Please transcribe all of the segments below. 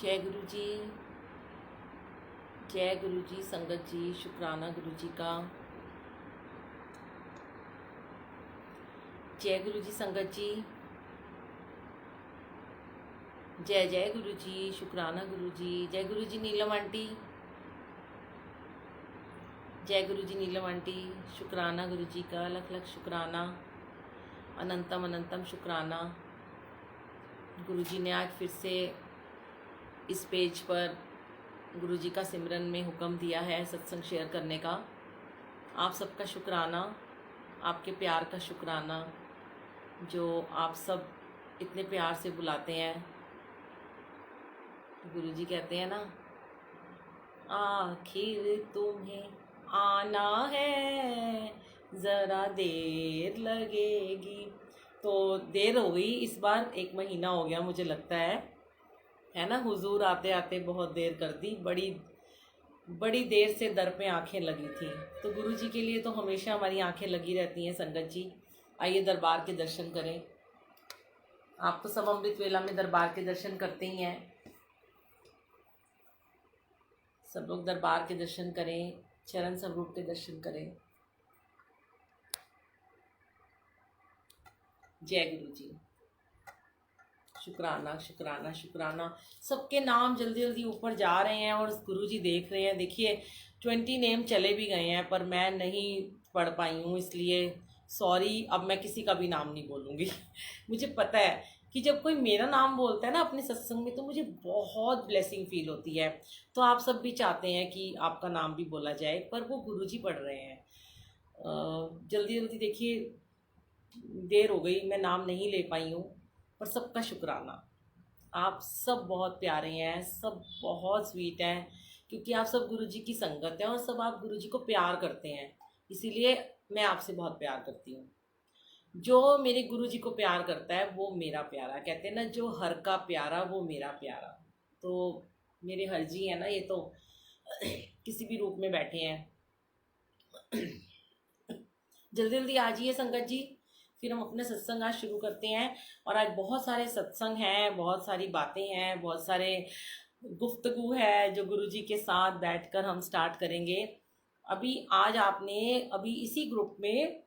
जय गुरु जी। जय गुरु जी। संगत जी, शुक्राना गुरु जी का। जय गुरु जी। संगत जी, जय जय गुरु जी। शुक्राना गुरु जी। जय गुरु जी। नीलम आंटी, जय गुरु जी। नीलम आंटी, शुक्राना गुरु जी का। लख लख शुक्राना, अनंतम अनंतम शुक्राना। गुरु जी ने आज फिर से इस पेज पर गुरु जी का सिमरन में हुक्म दिया है सत्संग शेयर करने का। आप सबका शुक्राना, आपके प्यार का शुक्राना, जो आप सब इतने प्यार से बुलाते हैं। गुरु जी कहते हैं ना, आखिर तुम्हें आना है, ज़रा देर लगेगी। तो देर हो गई इस बार, 1 महीना हो गया मुझे लगता है ना। हुजूर आते आते बहुत देर कर दी, बड़ी बड़ी देर से दर पे आंखें लगी थी। तो गुरु जी के लिए तो हमेशा हमारी आंखें लगी रहती हैं। संगत जी, आइए दरबार के दर्शन करें। आप तो सब अमृत वेला में दरबार के दर्शन करते ही हैं। सब लोग दरबार के दर्शन करें, चरण स्वरूप के दर्शन करें। जय गुरु जी। शुक्राना शुक्राना शुक्राना। सबके नाम जल्दी जल्दी ऊपर जा रहे हैं और गुरु जी देख रहे हैं। देखिए 20 नेम चले भी गए हैं, पर मैं नहीं पढ़ पाई हूँ, इसलिए सॉरी। अब मैं किसी का भी नाम नहीं बोलूँगी। मुझे पता है कि जब कोई मेरा नाम बोलता है ना अपने सत्संग में, तो मुझे बहुत ब्लेसिंग फील होती है। तो आप सब भी चाहते हैं कि आपका नाम भी बोला जाए, पर वो गुरु जी पढ़ रहे हैं। जल्दी जल्दी देखिए, देर हो गई, मैं नाम नहीं ले पाई हूँ। पर सबका शुक्राना। आप सब बहुत प्यारे हैं, सब बहुत स्वीट हैं, क्योंकि आप सब गुरु जी की संगत हैं और सब आप गुरु जी को प्यार करते हैं। इसीलिए मैं आपसे बहुत प्यार करती हूँ। जो मेरे गुरु जी को प्यार करता है वो मेरा प्यारा। कहते हैं ना, जो हर का प्यारा वो मेरा प्यारा। तो मेरे हर जी है ना, ये तो किसी भी रूप में बैठे हैं। जल्दी जल्दी आ जाइए संगत जी, फिर हम अपने सत्संग आज शुरू करते हैं। और आज बहुत सारे सत्संग हैं, बहुत सारी बातें हैं, बहुत सारे गुफ्तगू है जो गुरु जी के साथ बैठकर हम स्टार्ट करेंगे। अभी आज आपने अभी इसी ग्रुप में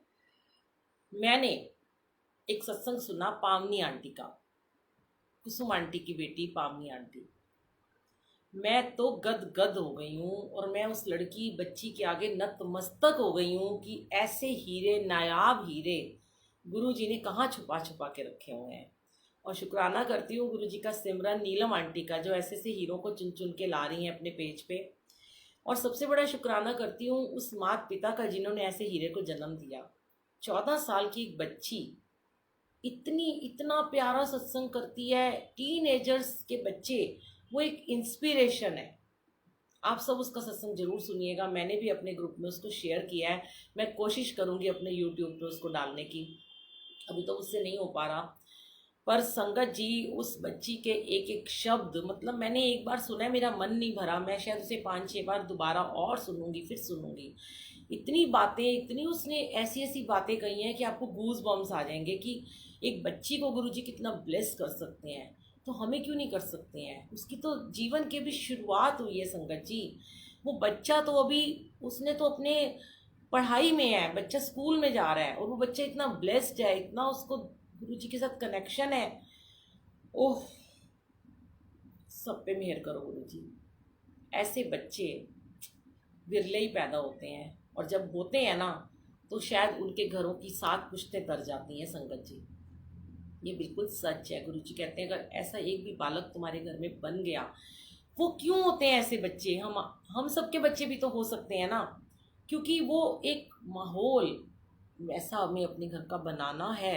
मैंने एक सत्संग सुना पावनी आंटी का, कुसुम आंटी की बेटी पावनी आंटी। मैं तो गद गद हो गई हूँ और मैं उस लड़की बच्ची के आगे नतमस्तक हो गई हूँ कि ऐसे हीरे, नायाब हीरे गुरु जी ने कहाँ छुपा छुपा के रखे हुए हैं। और शुक्राना करती हूँ गुरु जी का सिमरन नीलम आंटी का, जो ऐसे ऐसे हीरों को चुन चुन के ला रही हैं अपने पेज पे। और सबसे बड़ा शुक्राना करती हूँ उस माता पिता का जिन्होंने ऐसे हीरे को जन्म दिया। 14 साल की एक बच्ची इतना प्यारा सत्संग करती है। टीनेजर्स के बच्चे, वो एक इंस्पिरेशन है। आप सब उसका सत्संग जरूर सुनिएगा। मैंने भी अपने ग्रुप में उसको शेयर किया है। मैं कोशिश करूँगी अपने यूट्यूब पे उसको डालने की, अभी तो उससे नहीं हो पा रहा। पर संगत जी, उस बच्ची के एक एक शब्द, मतलब मैंने एक बार सुना है, मेरा मन नहीं भरा। मैं शायद उसे 5-6 बार दोबारा और सुनूंगी, फिर सुनूंगी। इतनी बातें, इतनी उसने ऐसी ऐसी बातें कही हैं कि आपको गूज बम्स आ जाएंगे कि एक बच्ची को गुरुजी कितना ब्लेस कर सकते हैं, तो हमें क्यों नहीं कर सकते हैं। उसकी तो जीवन की भी शुरुआत हुई है संगत जी। वो बच्चा तो अभी, उसने तो अपने पढ़ाई में है, बच्चा स्कूल में जा रहा है, और वो बच्चा इतना ब्लेस्ड है, इतना उसको गुरु जी के साथ कनेक्शन है। ओह, सब पे मेहर करो गुरु जी। ऐसे बच्चे विरले ही पैदा होते हैं, और जब होते हैं ना, तो शायद उनके घरों की 7 पुश्तें तर जाती हैं संगत जी। ये बिल्कुल सच है। गुरु जी कहते हैं अगर ऐसा एक भी बालक तुम्हारे घर में बन गया, वो क्यों होते हैं ऐसे बच्चे, हम सबके बच्चे भी तो हो सकते हैं ना। क्योंकि वो एक माहौल वैसा हमें अपने घर का बनाना है।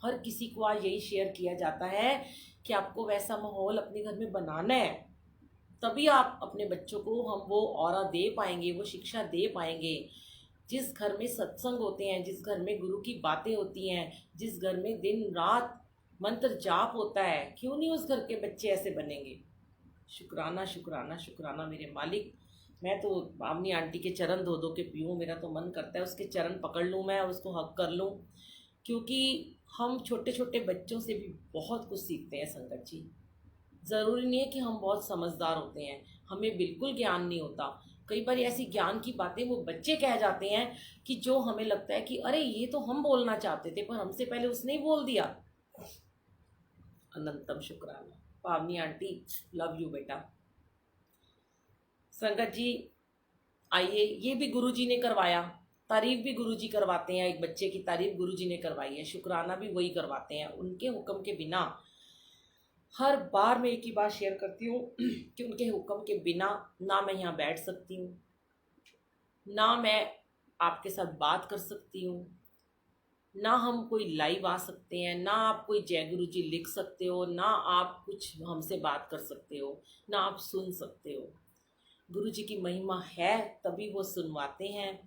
हर किसी को आज यही शेयर किया जाता है कि आपको वैसा माहौल अपने घर में बनाना है, तभी आप अपने बच्चों को हम वो ऑरा दे पाएंगे, वो शिक्षा दे पाएंगे। जिस घर में सत्संग होते हैं, जिस घर में गुरु की बातें होती हैं, जिस घर में दिन रात मंत्र जाप होता है, क्यों नहीं उस घर के बच्चे ऐसे बनेंगे। शुक्राना शुक्राना शुक्राना मेरे मालिक। मैं तो पावनी आंटी के चरण धो धो के पीऊँ, मेरा तो मन करता है उसके चरण पकड़ लूँ मैं, उसको हक कर लूँ। क्योंकि हम छोटे छोटे बच्चों से भी बहुत कुछ सीखते हैं संगत जी। ज़रूरी नहीं है कि हम बहुत समझदार होते हैं, हमें बिल्कुल ज्ञान नहीं होता। कई बार ऐसी ज्ञान की बातें वो बच्चे कह जाते हैं कि जो हमें लगता है कि अरे ये तो हम बोलना चाहते थे पर हमसे पहले उसने ही बोल दिया। अनंतम शुक्राना। पावनी आंटी, लव यू बेटा। संगत जी आइए, ये भी गुरुजी ने करवाया, तारीफ भी गुरुजी करवाते हैं। एक बच्चे की तारीफ गुरुजी ने करवाई है, शुक्राना भी वही करवाते हैं। उनके हुक्म के बिना, हर बार मैं एक ही बात शेयर करती हूँ कि उनके हुक्म के बिना ना मैं यहाँ बैठ सकती हूँ, ना मैं आपके साथ बात कर सकती हूँ, ना हम कोई लाइव आ सकते हैं, ना आप कोई जय गुरु जी लिख सकते हो, ना आप कुछ हमसे बात कर सकते हो, ना आप सुन सकते हो। गुरु जी की महिमा है, तभी वो सुनवाते हैं,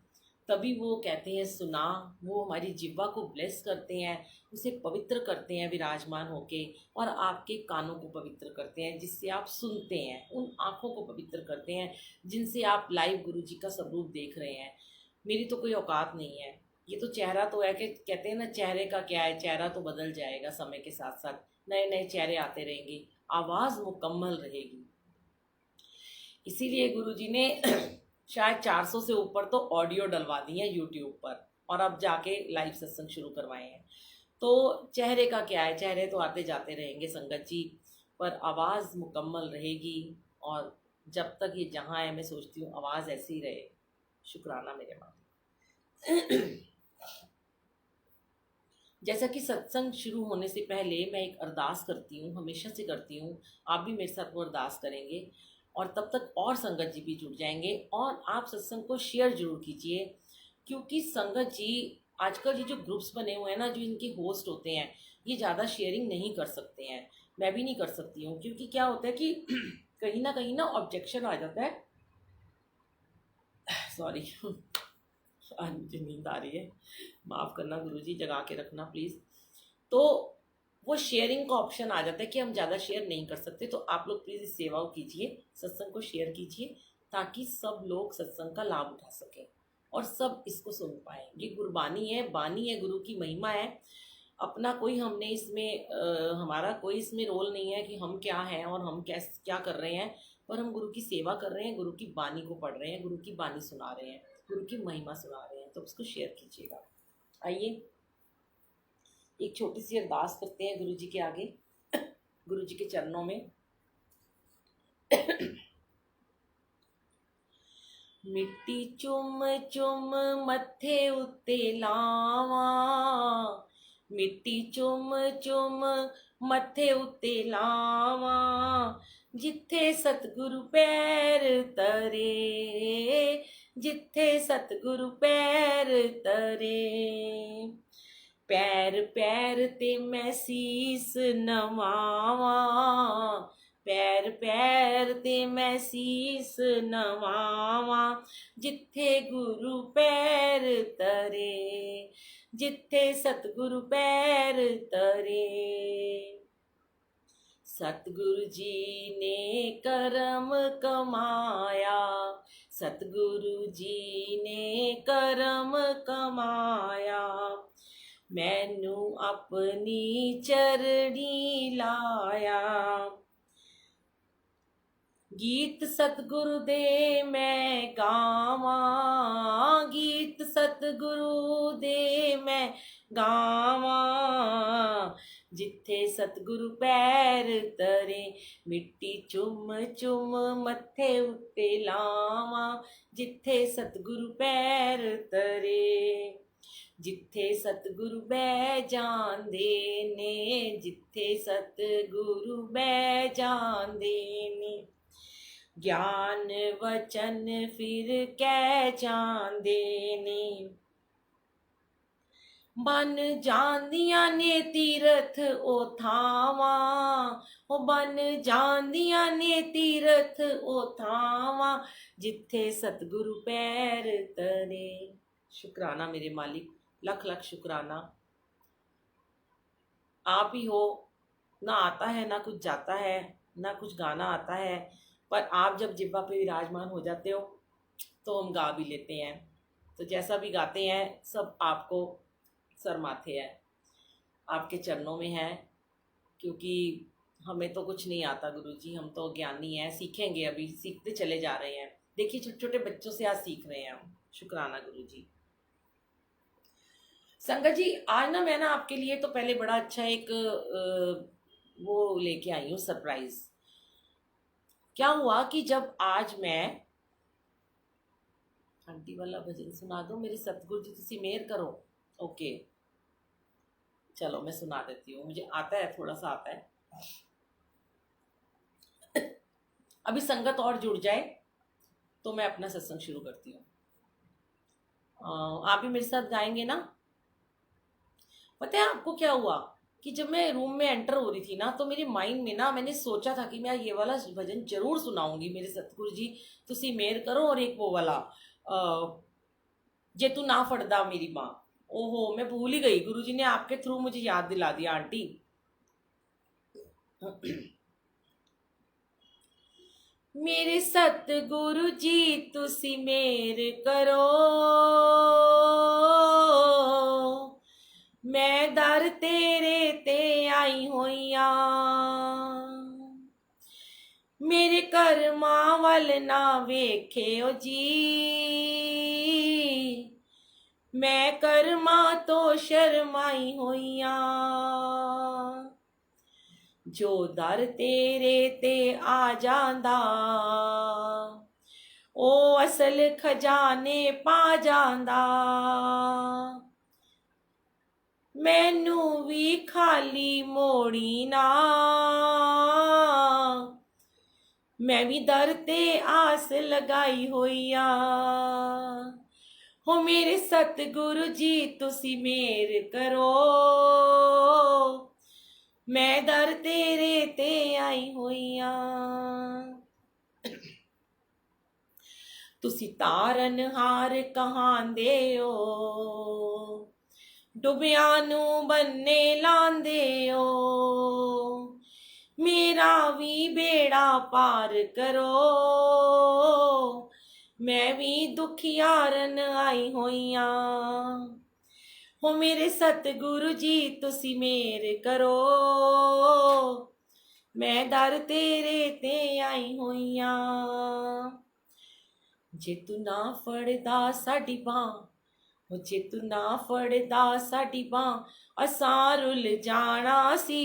तभी वो कहते हैं सुना। वो हमारी जिह्वा को ब्लेस करते हैं, उसे पवित्र करते हैं विराजमान होके, और आपके कानों को पवित्र करते हैं जिससे आप सुनते हैं, उन आँखों को पवित्र करते हैं जिनसे आप लाइव गुरु जी का स्वरूप देख रहे हैं। मेरी तो कोई औकात नहीं है, ये तो चेहरा तो है कि कहते हैं ना, चेहरे का क्या है, चेहरा तो बदल जाएगा समय के साथ साथ, नए नए चेहरे आते रहेंगे, आवाज़ मुकम्मल रहेगी। इसीलिए गुरुजी ने शायद 400 से ऊपर तो ऑडियो डलवा दी है यूट्यूब पर, और अब जाके लाइव सत्संग शुरू करवाए हैं। तो चेहरे का क्या है, चेहरे तो आते जाते रहेंगे संगत जी, पर आवाज़ मुकम्मल रहेगी। और जब तक ये जहाँ है, मैं सोचती हूँ आवाज़ ऐसी ही रहे। शुक्राना मेरे माँ। जैसा कि सत्संग शुरू होने से पहले मैं एक अरदास करती हूँ, हमेशा से करती हूँ, आप भी मेरे साथ वो अरदास करेंगे, और तब तक और संगत जी भी जुड़ जाएंगे। और आप सत्संग को शेयर जरूर कीजिए, क्योंकि संगत जी आजकल ये जो ग्रुप्स बने हुए हैं ना, जो इनके होस्ट होते हैं, ये ज़्यादा शेयरिंग नहीं कर सकते हैं, मैं भी नहीं कर सकती हूँ, क्योंकि क्या होता है कि कहीं ना ऑब्जेक्शन आ जाता है। सॉरी, आज मुझे नींद आ रही है, माफ़ करना गुरुजी, जगा के रखना प्लीज़। तो वो शेयरिंग का ऑप्शन आ जाता है कि हम ज़्यादा शेयर नहीं कर सकते, तो आप लोग प्लीज़ इस सेवा को कीजिए, सत्संग को शेयर कीजिए, ताकि सब लोग सत्संग का लाभ उठा सकें और सब इसको सुन पाएँ। ये गुरबानी है, बानी है, गुरु की महिमा है। अपना कोई हमने इसमें हमारा कोई इसमें रोल नहीं है कि हम क्या हैं और हम क्या कर रहे हैं, पर हम गुरु की सेवा कर रहे हैं, गुरु की बानी को पढ़ रहे हैं, गुरु की बानी सुना रहे हैं, गुरु की महिमा सुना रहे हैं, तो उसको शेयर कीजिएगा। आइए एक छोटी सी अरदास करते हैं गुरु जी के आगे, गुरु जी के चरणों में। मिट्टी चुम चुम मथे उत्ते लावा, मिट्टी चुम चुम मथे उत्ते लावा, जिथे सतगुरु पैर तरे, जिथे सतगुरु पैर तरे, पैर पैर ते मैं सीस नवावा, पैर पैर ते मैं सीस नवावा, जिथे गुरु पैर तरे, जिथे सतगुरु पैर तरे। सतगुरु जी ने करम कमाया, सतगुरु जी ने करम कमाया, मैनू अपनी चरणी लाया। गीत सतगुरु दे मैं गावा, गीत सतगुरु दे मैं गावा, जिथे सतगुरु पैर तरे, मिट्टी चुम चुम मथे उत्ते लावा, जिथे सतगुरु पैर तरे, जिथे सतगुरु बै जांदे ने, जिथे सतगुरु बै जांदे ने, ज्ञान वचन फिर कै जांदे ने, बन जांदियां ने तीरथ ओ थावा, ओ बन जांदियां ने तीरथ ओ थावा, जिथे सतगुरु पैर तरे। शुक्राना मेरे मालिक, लख लख शुक्राना। आप ही हो, ना आता है ना कुछ जाता है, ना कुछ गाना आता है, पर आप जब जिब्बा पे विराजमान हो जाते हो तो हम गा भी लेते हैं। तो जैसा भी गाते हैं सब आपको सर माथे है, आपके चरणों में है, क्योंकि हमें तो कुछ नहीं आता गुरुजी, हम तो ज्ञानी हैं, सीखेंगे, अभी सीखते चले जा रहे हैं। देखिए छोटे छोटे बच्चों से आज सीख रहे हैं हम। शुक्राना गुरुजी। संगत जी आज ना मैं ना आपके लिए तो पहले बड़ा अच्छा एक वो लेके आई हूँ सरप्राइज। क्या हुआ कि जब आज मैं आंटी वाला भजन सुना दो मेरे सतगुरु जी, तुसी मेहर करो। ओके चलो मैं सुना देती हूँ, मुझे आता है, थोड़ा सा आता है। अभी संगत और जुड़ जाए तो मैं अपना सत्संग शुरू करती हूँ। आप भी मेरे साथ गाएंगे ना? पता है आपको क्या हुआ कि जब मैं रूम में एंटर हो रही थी ना, तो मेरे माइंड में ना मैंने सोचा था कि मैं ये वाला भजन जरूर सुनाऊंगी, मेरे सतगुरु जी तुसी मेहर करो, और एक वो वाला जे तू ना फड़दा मेरी माँ। ओहो मैं भूल ही गई, गुरु जी ने आपके थ्रू मुझे याद दिला दिया आंटी। मेरे सतगुरु जी तुसी मेहर करो, मैं दर तेरे ते आई होइया, मेरे कर्मां वल ना वेख्यो जी, मैं कर्मा तो शर्माई होइया, जो दर तेरे ते आ जांदा ओ असल खजाने पा जांदा, मैनू भी खाली मोड़ी ना, मैं भी दर ते आस लगाई होइया, हो मेरे सतगुरु जी तुसी मेहर करो, मैं दर तेरे ते आई होइया, तुसी तारन हार कहांदे हो, डुबिया नू बन्ने लांदे हो, मेरा भी बेड़ा पार करो, मैं भी दुखियारन आई होइया, हो मेरे सतगुरु जी तुसी मेहर करो, मैं दर तेरे ते आई होइया, जे तू ना फड़दा साडी बांह, जे तू ना फड़दा साडी बांह असां रुल जाना सी,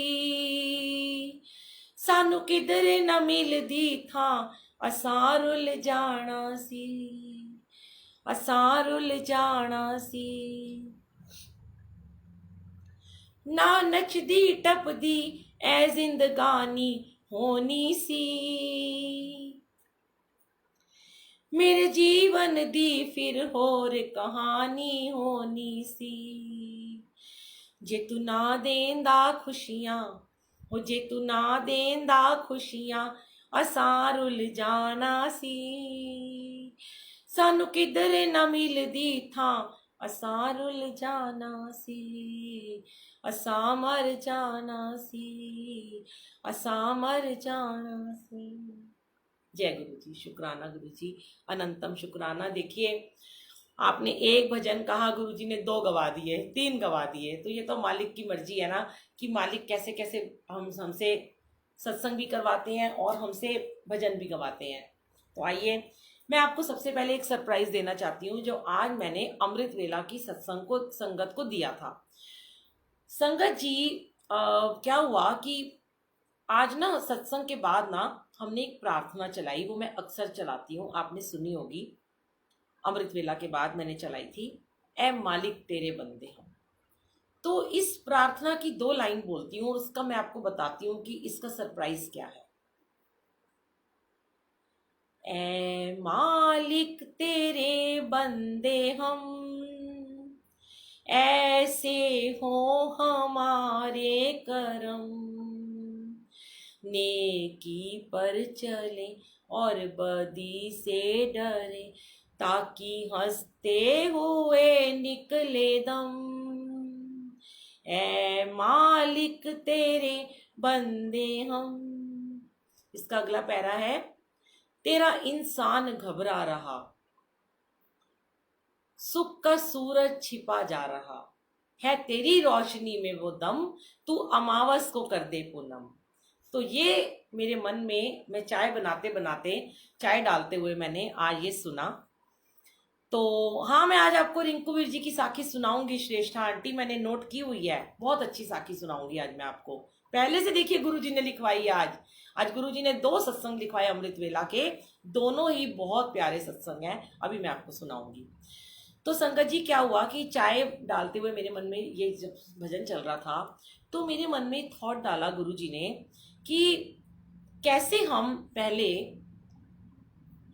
सानू किधर न मिलदी थां असां रुल जाना सी, असां रुल जाना सी, ना नचदी टपदी ऐ जिंदगानी होनी सी, मेरे जीवन दी फिर होर कहानी होनी सी, जे तू ना देंदा खुशियां, हो जे तू ना देंदा खुशियां असां रुल जाना सी, सानू किधर न मिलदी थां असां रुल जाना सी, असां मर जाना सी, असां मर जाना सी। जय गुरु जी। शुक्राना गुरु जी, अनंतम शुक्राना। देखिए आपने एक भजन कहा, गुरु जी ने 2 गवा दिए, 3 गवा दिए, तो ये तो मालिक की मर्जी है ना कि मालिक कैसे कैसे हमसे सत्संग भी करवाते हैं और हमसे भजन भी गवाते हैं। तो आइए मैं आपको सबसे पहले एक सरप्राइज देना चाहती हूँ, जो आज मैंने अमृत वेला की संगत को दिया था। संगत जी क्या हुआ कि आज ना सत्संग के बाद ना हमने एक प्रार्थना चलाई, वो मैं अक्सर चलाती हूँ, आपने सुनी होगी। अमृत वेला के बाद मैंने चलाई थी, ए मालिक तेरे बंदे हम। तो इस प्रार्थना की 2 लाइन बोलती हूँ और उसका मैं आपको बताती हूँ कि इसका सरप्राइज क्या है। ए मालिक तेरे बंदे हम, ऐसे हो हमारे करम, नेकी पर चले और बदी से डरे, ताकि हंसते हुए निकले दम, ए मालिक तेरे बंदे हम। इसका अगला पैरा है, तेरा इंसान घबरा रहा, सुख का सूरज छिपा जा रहा है, तेरी रोशनी में वो दम, तू अमावस को कर दे पूनम। तो ये मेरे मन में, मैं चाय बनाते बनाते, चाय डालते हुए मैंने आज ये सुना। तो हाँ, मैं आज आपको रिंकू वीर जी की साखी सुनाऊंगी। श्रेष्ठा आंटी मैंने नोट की हुई है, बहुत अच्छी साखी सुनाऊंगी आज मैं आपको। पहले से देखिए गुरुजी ने लिखवाई है आज गुरुजी ने 2 सत्संग लिखवाए अमृत वेला के, दोनों ही बहुत प्यारे सत्संग हैं, अभी मैं आपको सुनाऊंगी। तो संगत जी क्या हुआ कि चाय डालते हुए मेरे मन में ये जब भजन चल रहा था, तो मेरे मन में थॉट डाला गुरुजी ने कि कैसे हम पहले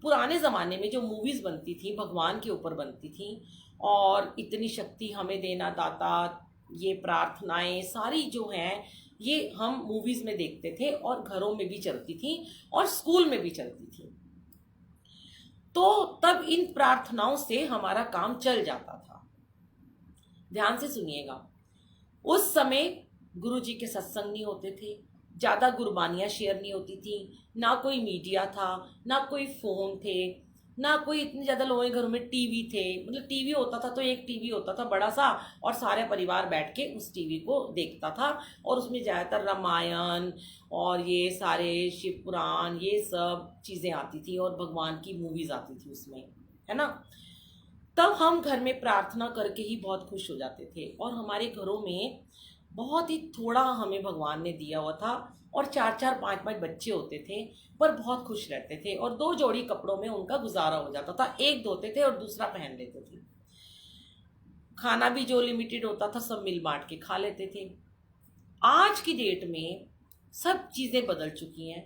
पुराने ज़माने में जो मूवीज़ बनती थी भगवान के ऊपर बनती थी, और इतनी शक्ति हमें देना दाता, ये प्रार्थनाएं सारी जो हैं ये हम मूवीज़ में देखते थे और घरों में भी चलती थी और स्कूल में भी चलती थी। तो तब इन प्रार्थनाओं से हमारा काम चल जाता था। ध्यान से सुनिएगा, उस समय गुरु जी के सत्संग नहीं होते थे, ज़्यादा गुरबानियाँ शेयर नहीं होती थी, ना कोई मीडिया था, ना कोई फ़ोन थे, ना कोई इतने ज़्यादा लोगों के घरों में टीवी थे। मतलब टीवी होता था तो एक टीवी होता था बड़ा सा, और सारे परिवार बैठ के उस टीवी को देखता था, और उसमें ज़्यादातर रामायण और ये सारे शिव पुराण ये सब चीज़ें आती थी और भगवान की मूवीज़ आती थी उसमें, है ना। तब हम घर में प्रार्थना करके ही बहुत खुश हो जाते थे, और हमारे घरों में बहुत ही थोड़ा हमें भगवान ने दिया हुआ था, और 4-4 5-5 बच्चे होते थे, पर बहुत खुश रहते थे, और 2 जोड़ी कपड़ों में उनका गुजारा हो जाता था, एक धोते थे और दूसरा पहन लेते थे। खाना भी जो लिमिटेड होता था सब मिल बांट के खा लेते थे। आज की डेट में सब चीज़ें बदल चुकी हैं,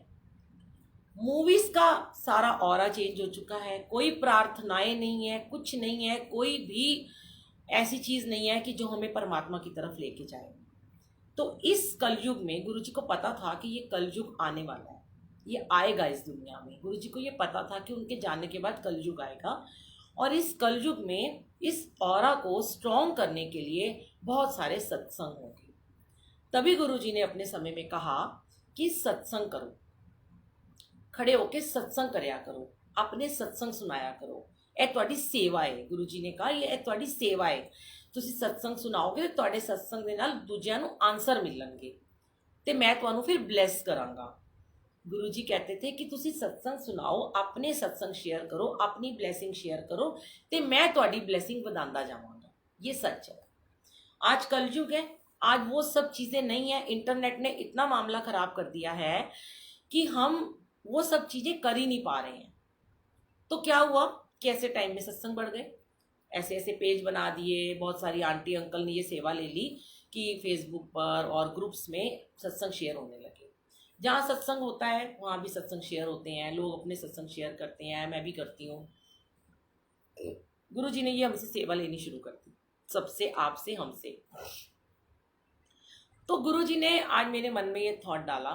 मूवीज का सारा ऑरा चेंज हो चुका है, कोई प्रार्थनाएं नहीं है, कुछ नहीं है, कोई भी ऐसी चीज़ नहीं है कि जो हमें परमात्मा की तरफ लेके जाए। तो इस कलयुग में गुरु जी को पता था कि ये कलयुग आने वाला है, ये आएगा इस दुनिया में। गुरु जी को ये पता था कि उनके जाने के बाद कलयुग आएगा, और इस कलयुग में इस ऑरा को स्ट्रॉन्ग करने के लिए बहुत सारे सत्संग होंगे। तभी गुरु जी ने अपने समय में कहा कि सत्संग करो, खड़े होके सत्संग करया करो, अपने सत्संग सुनाया करो, ਇਹ ਤੁਹਾਡੀ सेवा है। गुरु जी ने कहा ਇਹ ਤੁਹਾਡੀ सेवा है, ਤੁਸੀਂ सत्संग सुनाओगे तो ਤੁਹਾਡੇ सत्संग ਦੇ ਨਾਲ ਦੂਜਿਆਂ ਨੂੰ ਆਨਸਰ ਮਿਲਣਗੇ ਤੇ मैं ਤੁਹਾਨੂੰ फिर ब्लैस करांगा। गुरु जी कहते थे कि तुसी सत्संग सुनाओ, अपने सत्संग शेयर करो, अपनी ब्लैसिंग शेयर करो, ते मैं ਤੁਹਾਡੀ ब्लैसिंग ਵਧਾਉਂਦਾ जावांगा। ये सच है। आज कलयुग है, आज वो सब चीज़ें नहीं है। इंटरनेट ने इतना मामला ख़राब कर दिया है कि हम वो सब चीज़ें कर ही नहीं पा रहे हैं। तो क्या हुआ कि ऐसे टाइम में सत्संग बढ़ गए, ऐसे ऐसे पेज बना दिए, बहुत सारी आंटी अंकल ने ये सेवा ले ली कि फेसबुक पर और ग्रुप्स में सत्संग शेयर होने लगे। जहाँ सत्संग होता है वहाँ भी सत्संग शेयर होते हैं, लोग अपने सत्संग शेयर करते हैं, मैं भी करती हूँ। गुरु जी ने ये हमसे सेवा लेनी शुरू कर दी, सबसे, आपसे, हमसे। तो गुरु जी ने आज मेरे मन में ये थॉट डाला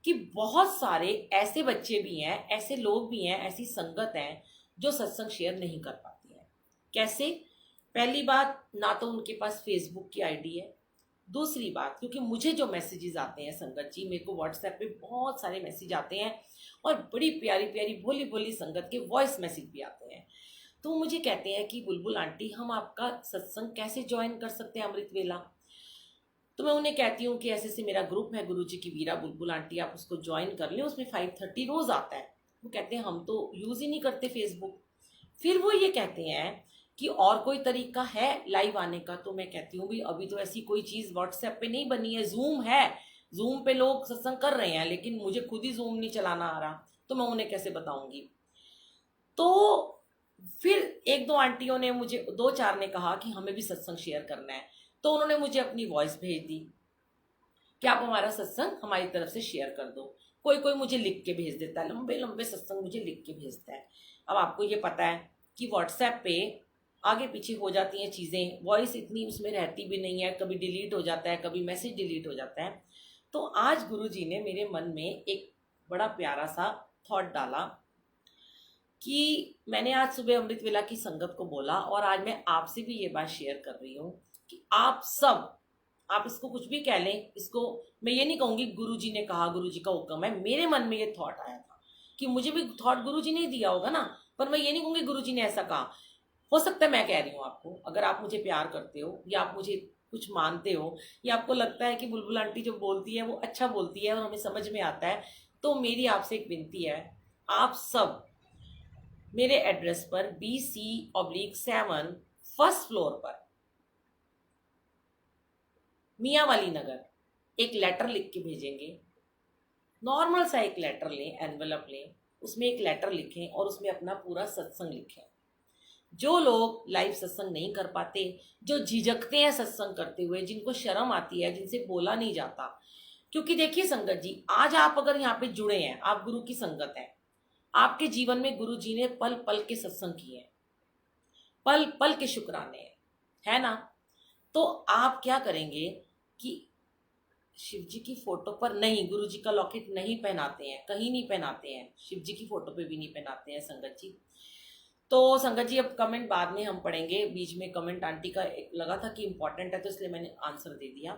कि बहुत सारे ऐसे बच्चे भी हैं, ऐसे लोग भी हैं, ऐसी संगत है जो सत्संग शेयर नहीं कर पाती है। कैसे? पहली बात, ना तो उनके पास फेसबुक की आईडी है। दूसरी बात, क्योंकि मुझे जो मैसेजेस आते हैं संगत जी, मेरे को व्हाट्सएप पे बहुत सारे मैसेज आते हैं, और बड़ी प्यारी प्यारी भोली भोली संगत के वॉइस मैसेज भी आते हैं। तो मुझे कहते हैं कि बुलबुल आंटी हम आपका सत्संग कैसे ज्वाइन कर सकते हैं अमृत वेला। तो मैं उन्हें कहती हूँ कि ऐसे से मेरा ग्रुप है गुरु जी की वीरा बुलबुल आंटी, आप उसको ज्वाइन कर लें, उसमें 5:30 रोज़ आता है। वो कहते हैं हम तो यूज़ ही नहीं करते फेसबुक। फिर वो ये कहते हैं कि और कोई तरीका है लाइव आने का। तो मैं कहती हूँ भाई अभी तो ऐसी कोई चीज़ व्हाट्सएप पे नहीं बनी है, जूम है, जूम पे लोग सत्संग कर रहे हैं, लेकिन मुझे खुद ही जूम नहीं चलाना आ रहा, तो मैं उन्हें कैसे बताऊंगी। तो फिर 1-2 आंटियों ने मुझे, 2-4 ने कहा कि हमें भी सत्संग शेयर करना है, तो उन्होंने मुझे अपनी वॉइस भेज दी कि आप हमारा सत्संग हमारी तरफ से शेयर कर दो। कोई कोई मुझे लिख के भेज देता है, लंबे लंबे सत्संग मुझे लिख के भेजता है। अब आपको ये पता है कि व्हाट्सएप पे आगे पीछे हो जाती हैं चीज़ें, वॉइस इतनी उसमें रहती भी नहीं है, कभी डिलीट हो जाता है, कभी मैसेज डिलीट हो जाता है। तो आज गुरु जी ने मेरे मन में एक बड़ा प्यारा सा थॉट डाला कि मैंने आज सुबह अमृत वेला की संगत को बोला, और आज मैं आपसे भी ये बात शेयर कर रही हूँ कि आप सब, आप इसको कुछ भी कह लें, इसको मैं ये नहीं कहूँगी गुरु जी ने कहा, गुरु जी का हुक्म है। मेरे मन में ये थॉट आया था कि मुझे भी थॉट गुरु जी ने दिया होगा ना, पर मैं ये नहीं कहूँगी गुरु जी ने ऐसा कहा। हो सकता है मैं कह रही हूँ आपको, अगर आप मुझे प्यार करते हो या आप मुझे कुछ मानते हो, या आपको लगता है कि बुलबुल आंटी जो बोलती है वो अच्छा बोलती है और हमें समझ में आता है, तो मेरी आपसे एक विनती है, आप सब मेरे एड्रेस पर BC/7 फर्स्ट फ्लोर पर मियाँ वाली नगर एक लेटर लिख के भेजेंगे। नॉर्मल सा एक लेटर लें, एनवलप लें, उसमें एक लेटर लिखें और उसमें अपना पूरा सत्संग लिखें। जो लोग लाइव सत्संग नहीं कर पाते, जो झिझकते हैं सत्संग करते हुए, जिनको शर्म आती है, जिनसे बोला नहीं जाता, क्योंकि देखिए संगत जी, आज आप अगर यहाँ पे जुड़े हैं, आप गुरु की संगत हैं, आपके जीवन में गुरु जी ने पल पल के सत्संग किए हैं, पल पल के शुक्राने हैं, है ना? तो आप क्या करेंगे कि शिव जी की फोटो पर नहीं, गुरु जी का लॉकेट नहीं पहनाते हैं, कहीं नहीं पहनाते हैं, शिव जी की फोटो पे भी नहीं पहनाते हैं संगत जी। तो संगत जी अब कमेंट बाद में हम पढ़ेंगे, बीच में कमेंट आंटी का एक लगा था कि इम्पोर्टेंट है तो इसलिए मैंने आंसर दे दिया।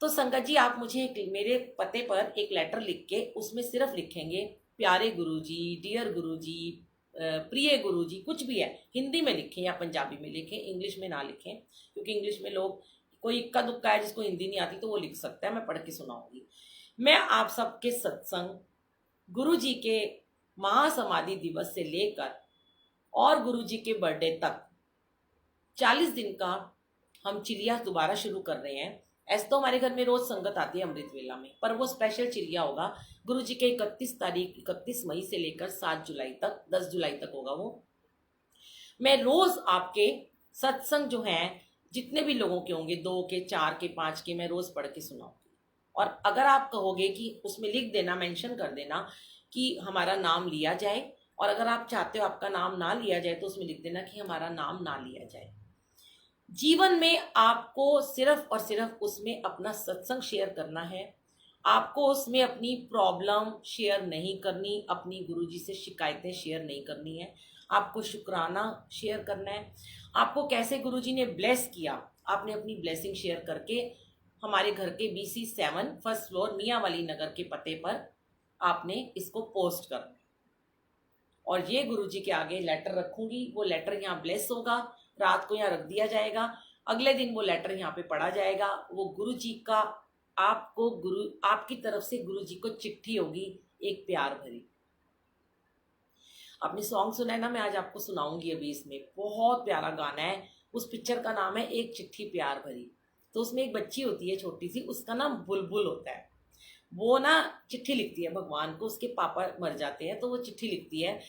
तो संगत जी आप मुझे मेरे पते पर एक लेटर लिख के उसमें सिर्फ लिखेंगे प्यारे गुरुजी, डियर गुरुजी, प्रिय गुरुजी, कुछ भी है, हिंदी में लिखें या पंजाबी में लिखें, इंग्लिश में ना लिखें, क्योंकि इंग्लिश में लोग, कोई इक्का दुक्का है जिसको हिंदी नहीं आती तो वो लिख सकता है, मैं पढ़ के सुनाऊंगी। मैं आप सबके सत्संग गुरु जी के महासमाधि दिवस से लेकर और गुरु जी के बर्थडे तक 40 दिन का हम चिलिया दोबारा शुरू कर रहे हैं। ऐसे तो हमारे घर में रोज संगत आती है अमृत वेला में, पर वो स्पेशल चिलिया होगा गुरु जी के 31 मई से लेकर 7 जुलाई तक, 10 जुलाई तक होगा वो। मैं रोज आपके सत्संग जो हैं, जितने भी लोगों के होंगे, 2 के, 4 के, 5 के, मैं रोज पढ़ के सुनाऊंगी। और अगर आप कहोगे कि उसमें लिख देना, मेंशन कर देना कि हमारा नाम लिया जाए, और अगर आप चाहते हो आपका नाम ना लिया जाए तो उसमें लिख देना कि हमारा नाम ना लिया जाए। जीवन में आपको सिर्फ और सिर्फ उसमें अपना सत्संग शेयर करना है, आपको उसमें अपनी प्रॉब्लम शेयर नहीं करनी, अपनी गुरुजी से शिकायतें शेयर नहीं करनी है, आपको शुक्राना शेयर करना है, आपको कैसे गुरुजी ने ब्लेस किया, आपने अपनी ब्लेसिंग शेयर करके हमारे घर के BC/7 फर्स्ट फ्लोर मियाँ वाली नगर के पते पर आपने इसको पोस्ट करना है। और ये गुरुजी के आगे लेटर रखूंगी, वो लेटर यहाँ ब्लेस होगा, रात को यहाँ रख दिया जाएगा, अगले दिन वो लेटर यहाँ पे पढ़ा जाएगा। वो गुरु जी का आपको गुरु, आपकी तरफ से गुरु जी को चिट्ठी होगी, एक प्यार भरी। आपने सॉन्ग सुना है ना, मैं आज आपको सुनाऊंगी अभी, इसमें बहुत प्यारा गाना है, उस पिक्चर का नाम है एक चिट्ठी प्यार भरी। तो उसमें एक बच्ची होती है छोटी सी, उसका नाम बुलबुल होता है। वो ना चिट्ठी लिखती है भगवान को, उसके पापा मर जाते हैं तो वो चिट्ठी लिखती है,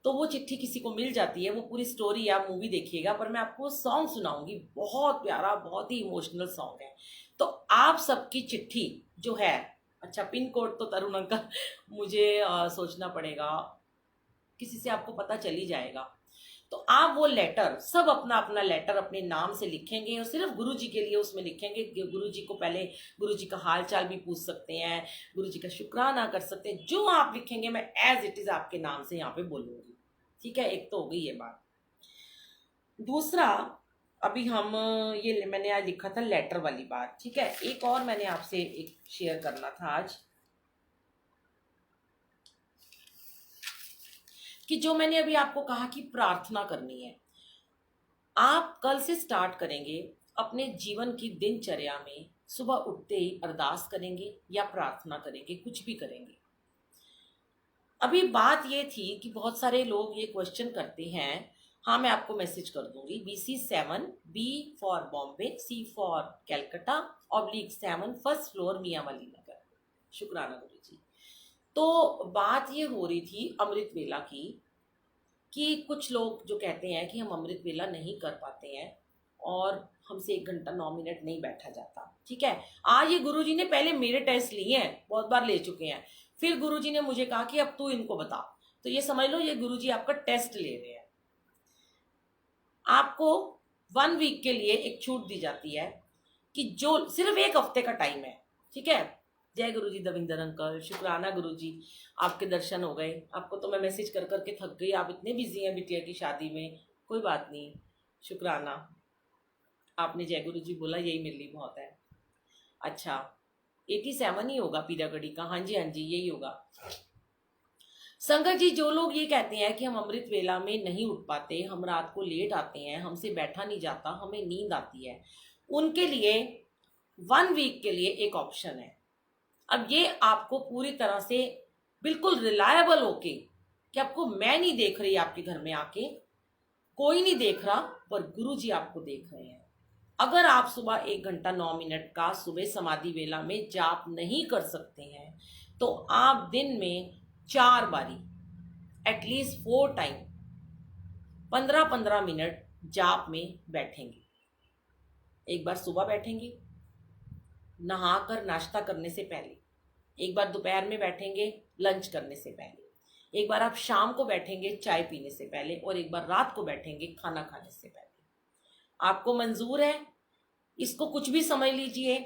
तो वो चिट्ठी किसी को मिल जाती है। वो पूरी स्टोरी आप मूवी देखिएगा, पर मैं आपको सॉन्ग सुनाऊंगी, बहुत प्यारा, बहुत ही इमोशनल सॉन्ग है। तो आप सबकी चिट्ठी जो है, अच्छा पिन कोड तो तरुण अंकल मुझे सोचना पड़ेगा, किसी से आपको पता चल ही जाएगा। तो आप वो लेटर सब अपना अपना लेटर अपने नाम से लिखेंगे और सिर्फ गुरु जी के लिए उसमें लिखेंगे। गुरु जी को पहले गुरु जी का हाल चाल भी पूछ सकते हैं, गुरु जी का शुक्राना कर सकते हैं, जो आप लिखेंगे मैं एज इट इज आपके नाम से यहाँ पे बोलूंगी। ठीक है, एक तो हो गई ये बात। दूसरा, अभी हम ये मैंने आज लिखा था लेटर वाली बात, ठीक है। एक और मैंने आपसे एक शेयर करना था आज, कि जो मैंने अभी आपको कहा कि प्रार्थना करनी है, आप कल से स्टार्ट करेंगे अपने जीवन की दिनचर्या में, सुबह उठते ही अरदास करेंगे या प्रार्थना करेंगे, कुछ भी करेंगे। अभी बात ये थी कि बहुत सारे लोग ये क्वेश्चन करते हैं, हाँ मैं आपको मैसेज कर दूंगी, BC/7, B for Bombay, C for Calcutta, /7 first floor मियाँ वाली नगर। शुक्राना गुरु जी। तो बात ये हो रही थी अमृत वेला की, कि कुछ लोग जो कहते हैं कि हम अमृत वेला नहीं कर पाते हैं और हमसे 1 घंटा 9 मिनट नहीं बैठा जाता। ठीक है, आज ये गुरुजी ने पहले मेरे टेस्ट लिए हैं, बहुत बार ले चुके हैं, फिर गुरुजी ने मुझे कहा कि अब तू इनको बता। तो ये समझ लो ये गुरुजी आपका टेस्ट ले रहे हैं। आपको 1 वीक के लिए एक छूट दी जाती है कि जो सिर्फ 1 हफ्ते का टाइम है। ठीक है, जय गुरुजी दविंदर अंकल, शुक्राना गुरुजी, आपके दर्शन हो गए। आपको तो मैं मैसेज कर करके थक गई, आप इतने बिजी हैं बिटिया की शादी में, कोई बात नहीं, शुक्राना। आपने जय गुरुजी बोला, यही मेरे लिए बहुत है। अच्छा 87 ही होगा पीरागढ़ी का, हाँ जी हाँ जी यही होगा। संगत जी, जो लोग ये कहते हैं कि हम अमृत वेला में नहीं उठ पाते, हम रात को लेट आते हैं, हमसे बैठा नहीं जाता, हमें नींद आती है, उनके लिए 1 वीक के लिए एक ऑप्शन है। अब ये आपको पूरी तरह से बिल्कुल रिलायबल होके, कि आपको मैं नहीं देख रही आपके घर में आके, कोई नहीं देख रहा, पर गुरुजी आपको देख रहे हैं। अगर आप सुबह 1 घंटा 9 मिनट का सुबह समाधि वेला में जाप नहीं कर सकते हैं, तो आप दिन में 4 बारी, एटलीस्ट 4 टाइम 15-15 मिनट जाप में बैठेंगे। एक बार सुबह बैठेंगे नहाकर नाश्ता करने से पहले, एक बार दोपहर में बैठेंगे लंच करने से पहले, एक बार आप शाम को बैठेंगे चाय पीने से पहले, और एक बार रात को बैठेंगे खाना खाने से पहले। आपको मंजूर है? इसको कुछ भी समझ लीजिए,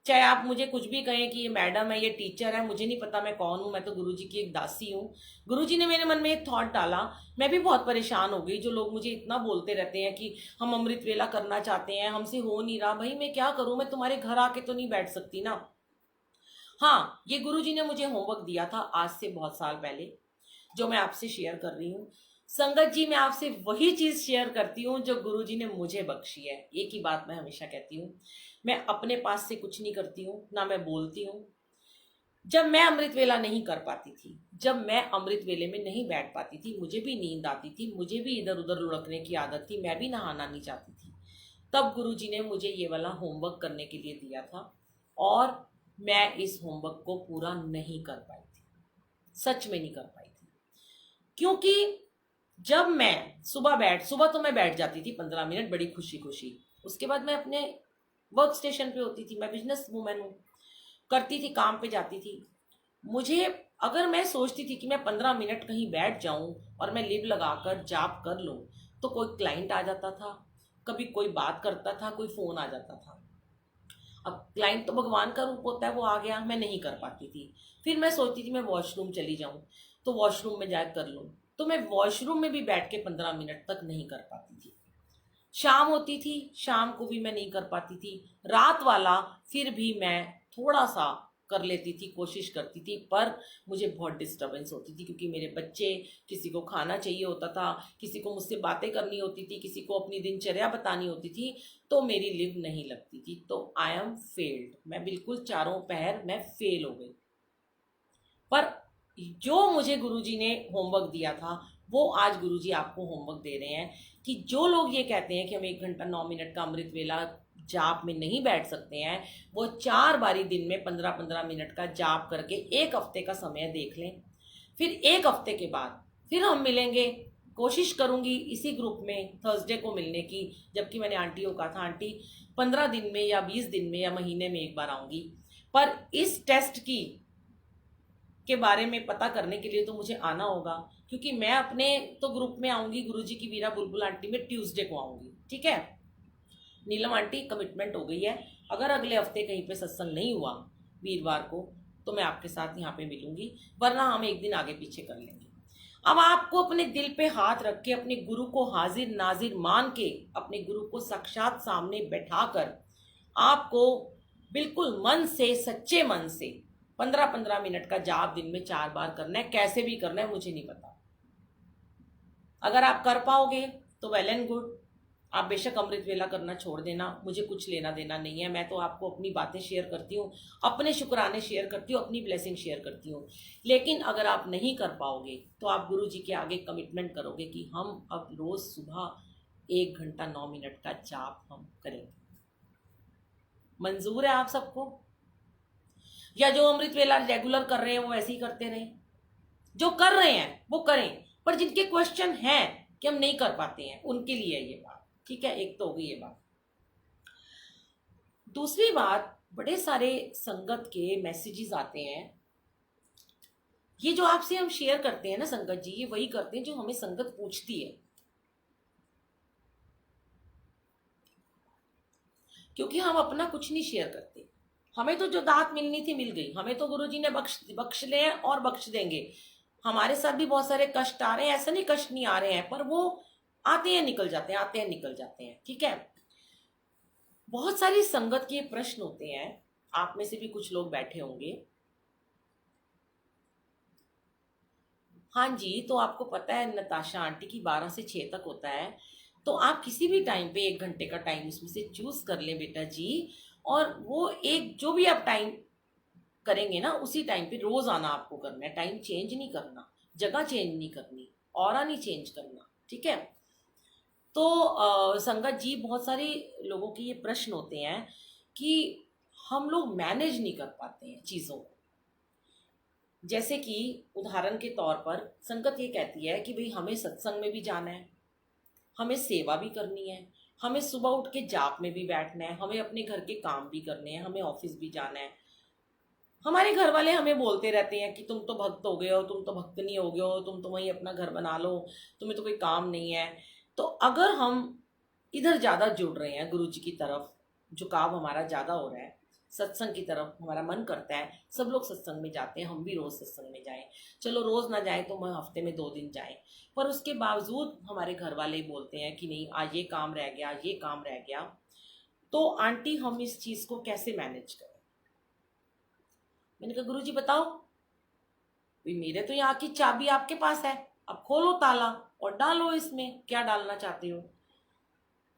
चाहे आप मुझे कुछ भी कहें कि ये मैडम है, ये टीचर है, मुझे नहीं पता मैं कौन हूँ, मैं तो गुरुजी की एक दासी हूँ। गुरुजी ने मेरे मन में एक थॉट डाला, मैं भी बहुत परेशान हो गई। जो लोग मुझे इतना बोलते रहते हैं कि हम अमृत वेला करना चाहते हैं, हमसे हो नहीं रहा। भाई मैं क्या करूँ, मैं तुम्हारे घर आके तो नहीं बैठ सकती ना। हाँ, ये गुरुजी ने मुझे होमवर्क दिया था आज से बहुत साल पहले, जो मैं आपसे शेयर कर रही हूँ। संगत जी, मैं आपसे वही चीज शेयर करती हूँ जो गुरुजी ने मुझे बख्शी है। एक ही बात मैं हमेशा कहती हूँ, मैं अपने पास से कुछ नहीं करती हूँ, ना मैं बोलती हूँ। जब मैं अमृत वेला नहीं कर पाती थी, जब मैं अमृत वेले में नहीं बैठ पाती थी, मुझे भी नींद आती थी, मुझे भी इधर उधर लुढ़कने की आदत थी, मैं भी नहाना नहीं चाहती थी, तब गुरुजी ने मुझे ये वाला होमवर्क करने के लिए दिया था, और मैं इस होमवर्क को पूरा नहीं कर पाई थी, सच में नहीं कर पाई थी। क्योंकि जब मैं सुबह तो मैं बैठ जाती थी 15 मिनट बड़ी खुशी खुशी, उसके बाद मैं अपने वर्क स्टेशन पे होती थी, मैं बिजनेस वूमेन हूँ, करती थी, काम पे जाती थी। मुझे, अगर मैं सोचती थी कि मैं 15 मिनट कहीं बैठ जाऊं और मैं लिव लगाकर जाप कर लूं, तो कोई क्लाइंट आ जाता था, कभी कोई बात करता था, कोई फोन आ जाता था। अब क्लाइंट तो भगवान का रूप होता है, वो आ गया, मैं नहीं कर पाती थी। फिर मैं सोचती थी मैं वॉशरूम चली जाऊं, तो वॉशरूम में जाकर कर लूं, तो मैं वॉशरूम में भी बैठ के 15 मिनट तक नहीं कर पाती थी। शाम होती थी, शाम को भी मैं नहीं कर पाती थी। रात वाला फिर भी मैं थोड़ा सा कर लेती थी, कोशिश करती थी, पर मुझे बहुत डिस्टरबेंस होती थी, क्योंकि मेरे बच्चे, किसी को खाना चाहिए होता था, किसी को मुझसे बातें करनी होती थी, किसी को अपनी दिनचर्या बतानी होती थी, तो मेरी लिव नहीं लगती थी। तो आई एम फेल्ड, मैं बिल्कुल चारों पहर मैं फेल हो गई। पर जो मुझे गुरुजी ने होमवर्क दिया था, वो आज गुरुजी आपको होमवर्क दे रहे हैं, कि जो लोग ये कहते हैं कि हम 1 घंटा 9 मिनट का अमृत वेला जाप में नहीं बैठ सकते हैं, वो 4 बारी दिन में 15-15 मिनट का जाप करके 1 हफ्ते का समय देख लें। फिर 1 हफ्ते के बाद फिर हम मिलेंगे। कोशिश करूंगी इसी ग्रुप में थर्सडे को मिलने की, जबकि मैंने आंटी को कहा था, आंटी 15 दिन में या 20 दिन में या महीने में एक बार आऊंगी। पर इस टेस्ट की के बारे में पता करने के लिए तो मुझे आना होगा, क्योंकि मैं अपने तो ग्रुप में आऊंगी गुरुजी की वीरा बुलबुल आंटी में ट्यूसडे को आऊंगी। ठीक है नीलम आंटी, कमिटमेंट हो गई है। अगर अगले हफ्ते कहीं पे सत्संग नहीं हुआ वीरवार को, तो मैं आपके साथ यहाँ पे मिलूंगी, वरना हम एक दिन आगे पीछे कर लेंगे। अब आपको अपने दिल पे हाथ रख के, अपने गुरु को हाजिर नाजिर मान के, अपने गुरु को साक्षात सामने बैठाकर, आपको बिल्कुल मन से, सच्चे मन से 15-15 मिनट का जाप दिन में 4 बार करना है। कैसे भी करना है मुझे नहीं पता, अगर आप कर पाओगे तो वेल एंड गुड। आप बेशक अमृत वेला करना छोड़ देना, मुझे कुछ लेना देना नहीं है। मैं तो आपको अपनी बातें शेयर करती हूँ, अपने शुक्राने शेयर करती हूँ, अपनी ब्लेसिंग शेयर करती हूँ। लेकिन अगर आप नहीं कर पाओगे, तो आप गुरु जी के आगे कमिटमेंट करोगे कि हम अब रोज सुबह 1 घंटा 9 मिनट का जाप हम करेंगे। मंजूर है आप सबको? या जो अमृत वेला रेगुलर कर रहे हैं वो ऐसे ही करते रहें? जो कर रहे हैं वो करें, पर जिनके क्वेश्चन हैं कि हम नहीं कर पाते हैं, उनके लिए ये बात ठीक है। एक तो होगी ये बात। दूसरी बात, बड़े सारे संगत के मैसेजेस आते हैं। ये जो आपसे हम शेयर करते हैं ना संगत जी, ये वही करते हैं जो हमें संगत पूछती है, क्योंकि हम अपना कुछ नहीं शेयर करते। हमें तो जो दात मिलनी थी मिल गई, हमें तो गुरुजी ने बख्श ले और बख्श देंगे। हमारे साथ भी बहुत सारे कष्ट आ रहे हैं, ऐसा नहीं कष्ट नहीं आ रहे हैं, पर वो आते हैं निकल जाते हैं, आते हैं निकल जाते हैं। ठीक है, बहुत सारी संगत के प्रश्न होते हैं, आप में से भी कुछ लोग बैठे होंगे। हाँ जी, तो आपको पता है नताशा आंटी की 12 से 6 तक होता है, तो आप किसी भी टाइम पे 1 घंटे का टाइम उसमें से चूज कर लें बेटा जी, और वो एक जो भी आप टाइम करेंगे ना उसी टाइम पे रोज आना आपको करना है। टाइम चेंज नहीं करना, जगह चेंज नहीं करनी, ऑरा नहीं चेंज करना, ठीक है। तो संगत जी, बहुत सारे लोगों के ये प्रश्न होते हैं कि हम लोग मैनेज नहीं कर पाते हैं चीज़ों को। जैसे कि उदाहरण के तौर पर संगत ये कहती है कि भाई हमें सत्संग में भी जाना है, हमें सेवा भी करनी है, हमें सुबह उठ के जाप में भी बैठना है, हमें अपने घर के काम भी करने हैं, हमें ऑफिस भी जाना है। हमारे घर वाले हमें बोलते रहते हैं कि तुम तो भक्त हो गए हो, तुम तो भक्त नहीं हो गए हो, तुम तो वहीं अपना घर बना लो, तुम्हें तो कोई काम नहीं है। तो अगर हम इधर ज़्यादा जुड़ रहे हैं, गुरु जी की तरफ झुकाव हमारा ज़्यादा हो रहा है, सत्संग की तरफ हमारा मन करता है, सब लोग सत्संग में जाते हैं, हम भी रोज़ सत्संग में जाएं, चलो रोज़ ना जाएं तो मैं हफ्ते में 2 दिन जाएं, पर उसके बावजूद हमारे घर वाले बोलते हैं कि नहीं आज ये काम रह गया, आज ये काम रह गया। तो आंटी हम इस चीज़ को कैसे मैनेज करें? मैंने कहा गुरु जी बताओ। भाई मेरे तो यहाँ की चाबी आपके पास है, अब खोलो ताला और डालो इसमें क्या डालना चाहते हो।